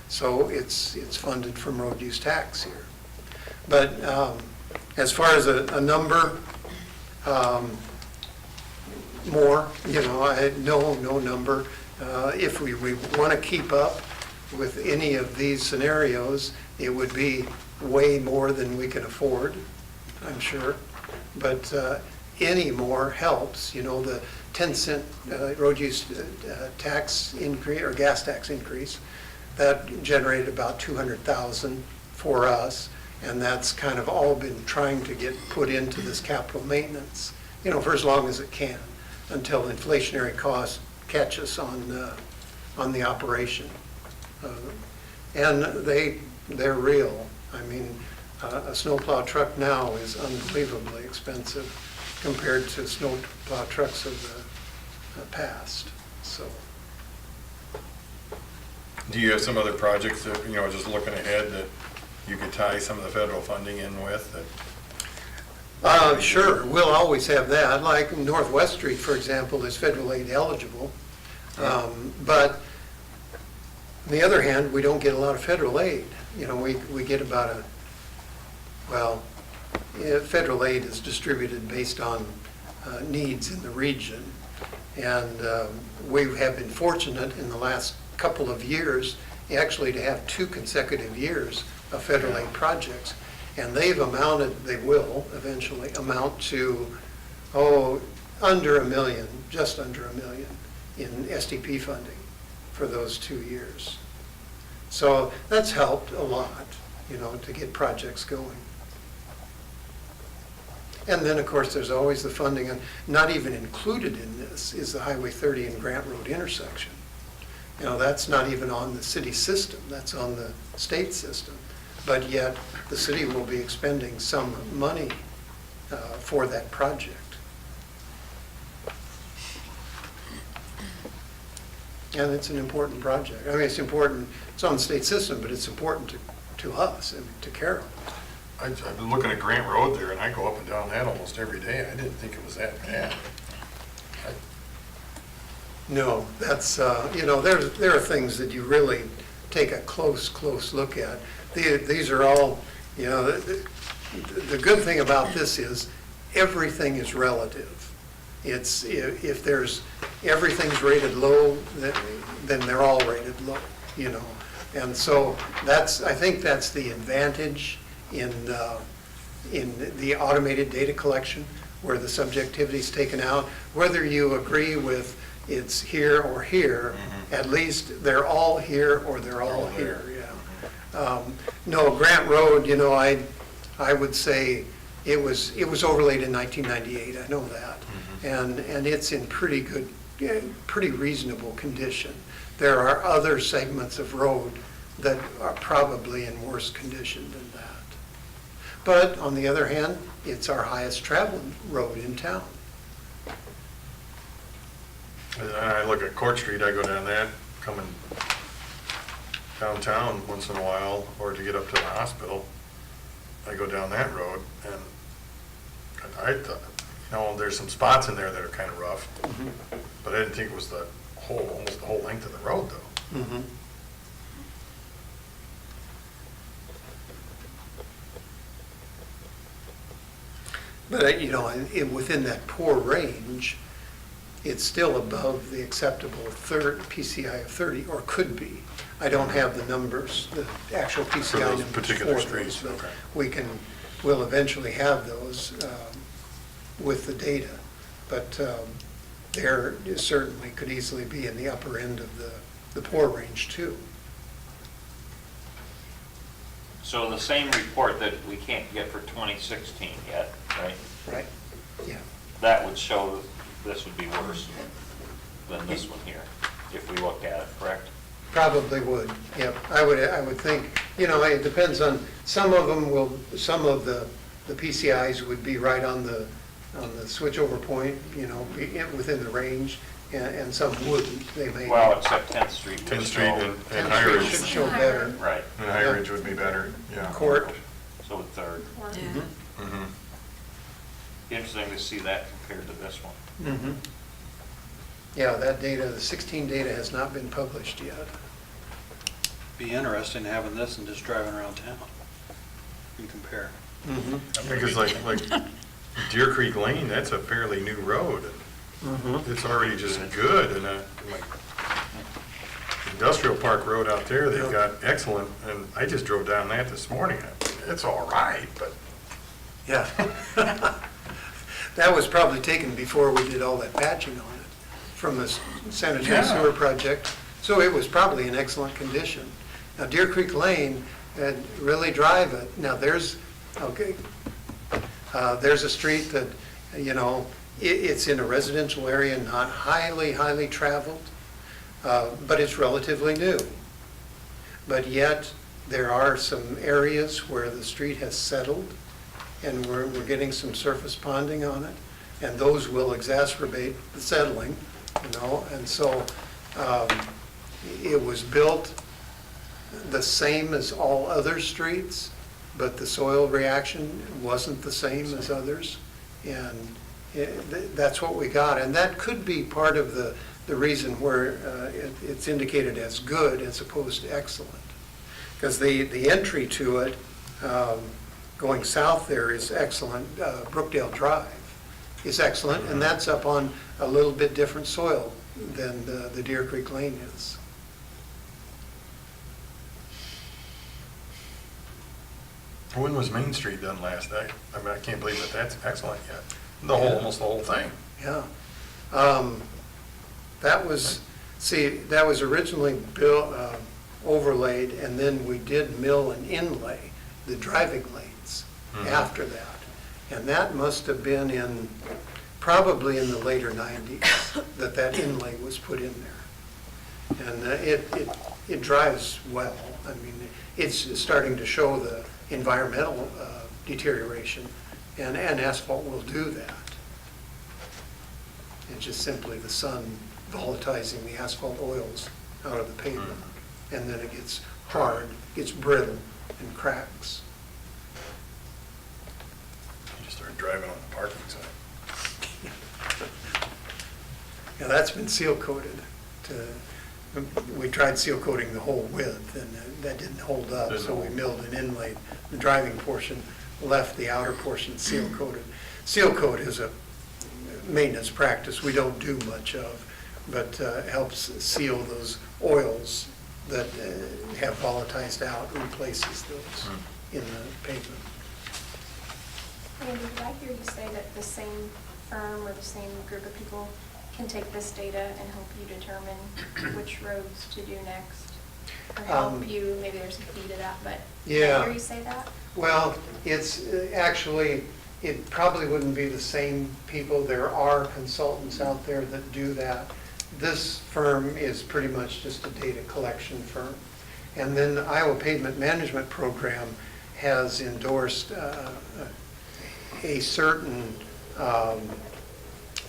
So it's funded from road use tax here. But as far as a number, more, no number. If we want to keep up with any of these scenarios, it would be way more than we can afford, I'm sure. But any more helps. The 10-cent road use tax increase, or gas tax increase, that generated about $200,000 for us, and that's kind of all been trying to get put into this capital maintenance, for as long as it can, until inflationary costs catch us on the operation. And they're real. I mean, a snowplow truck now is unbelievably expensive compared to snowplow trucks of the past, so. Do you have some other projects that, just looking ahead, that you could tie some of the federal funding in with? Sure, we'll always have that. Like Northwest Street, for example, is federal aid eligible. But on the other hand, we don't get a lot of federal aid. We get about federal aid is distributed based on needs in the region. And we have been fortunate in the last couple of years actually to have 2 consecutive years of federal aid projects. And they will eventually amount to, under $1 million, just under $1 million in SDP funding for those 2 years. So that's helped a lot, to get projects going. And then, of course, there's always the funding, and not even included in this is the Highway 30 and Grant Road intersection. That's not even on the city system, that's on the state system. But yet, the city will be expending some money for that project. And it's an important project. I mean, it's important, it's on the state system, but it's important to us and to Carroll. I've been looking at Grant Road there, and I go up and down that almost every day. I didn't think it was that bad. No, that's, there are things that you really take a close look at. These are all, the good thing about this is everything is relative. It's, if everything's rated low, then they're all rated low, And so I think that's the advantage in the automated data collection, where the subjectivity is taken out. Whether you agree with it's here or here, at least they're all here or they're all here, yeah. No, Grant Road, I would say it was overlaid in 1998, I know that. And it's in pretty reasonable condition. There are other segments of road that are probably in worse condition than that. But on the other hand, it's our highest traveled road in town. And I look at Court Street, I go down that, coming downtown once in a while, or to get up to the hospital, I go down that road, and I thought, there's some spots in there that are kind of rough, but I didn't think it was almost the whole length of the road, though. But, within that poor range, it's still above the acceptable PCI of 30, or could be. I don't have the numbers, the actual PCI numbers for particular those, streets, but okay. we'll eventually have those with the data. But there certainly could easily be in the upper end of the poor range too. So the same report that we can't get for 2016 yet, right? Right, yeah. That would show this would be worse than this one here, if we looked at it, correct? Probably would, yep. I would think, it depends on, some of the PCIs would be right on the switchover point, within the range, and some wouldn't. They may. Well, except 10th Street. 10th Street and 10th High Street Ridge. should show better. Right, And High Ridge would be better, yeah. Court. so with 3rd. Yeah. Mhm. Interesting to see that compared to this one. Mhm. Yeah, that data, the 16 data has not been published yet. Be interesting having this and just driving around town and compare. Mhm. Because like Deer Creek Lane, that's a fairly new road. Mhm. It's already just good, and like Industrial Park Road out there, they've got excellent, and I just drove down that this morning. It's all right, but Yeah. That was probably taken before we did all that patching on it from the sanitary Yeah. sewer project. So it was probably in excellent condition. Now Deer Creek Lane, really drive it. Now there's a street that, it's in a residential area, not highly traveled, but it's relatively new. But yet, there are some areas where the street has settled, and we're getting some surface ponding on it, and those will exacerbate the settling, and so it was built the same as all other streets, but the soil reaction wasn't the same as others, and that's what we got. And that could be part of the reason where it's indicated as good as opposed to excellent. Because the entry to it, going south there is excellent. Brookdale Drive is excellent, and that's up on a little bit different soil than the Deer Creek Lane is. when was Main Street done last? I mean, I can't believe that's excellent yet. Almost the whole thing. Yeah. That was originally built, overlaid, and then we did mill and inlay the driving lanes after that. And that must have been probably in the later 90s that inlay was put in there. And it drives well. I mean, it's starting to show the environmental deterioration, and asphalt will do that. It's just simply the sun volatilizing the asphalt oils out of the pavement, and then it gets hard, gets brittle, and cracks. You just started driving on the parking side. Now, that's been seal coated. We tried seal coating the whole width, and that didn't hold up, so we milled and inlaid the driving portion, left the outer portion seal coated. Seal coat is a maintenance practice we don't do much of, but helps seal those oils that have volatilized out, replaces those in the pavement. Andy, did I hear you say that the same firm or the same group of people can take this data and help you determine which roads to do next? Or help you, maybe there's a fee to that, but did I hear you say that? Well, it's actually, it probably wouldn't be the same people. There are consultants out there that do that. This firm is pretty much just a data collection firm. And then the Iowa Pavement Management Program has endorsed a certain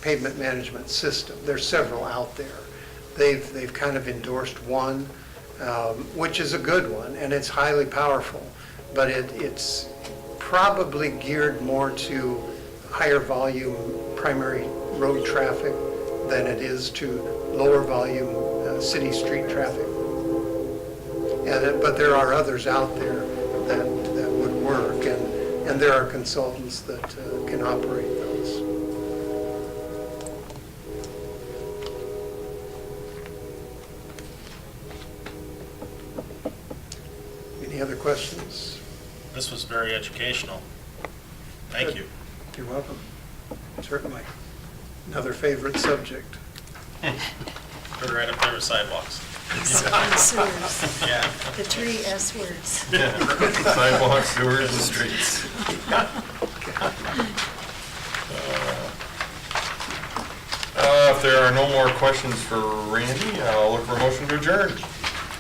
pavement management system. There's several out there. They've kind of endorsed one, which is a good one, and it's highly powerful, but it's probably geared more to higher volume primary road traffic than it is to lower volume city street traffic. But there are others out there that would work, and there are consultants that can operate those. Any other questions? This was very educational. Thank you. You're welcome. Certainly. Another favorite subject. Put it right up there with sidewalks. And sewers. Yeah. The three S words. Sidewalks, sewers, and streets. If there are no more questions for Randy, I'll look for a motion to adjourn.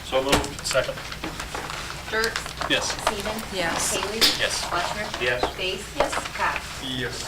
So moved. Second. Dirk? Yes. Stephen? Yes. Haley? Yes. Fleischner? Yes. Base? Yes. Cox? Yes.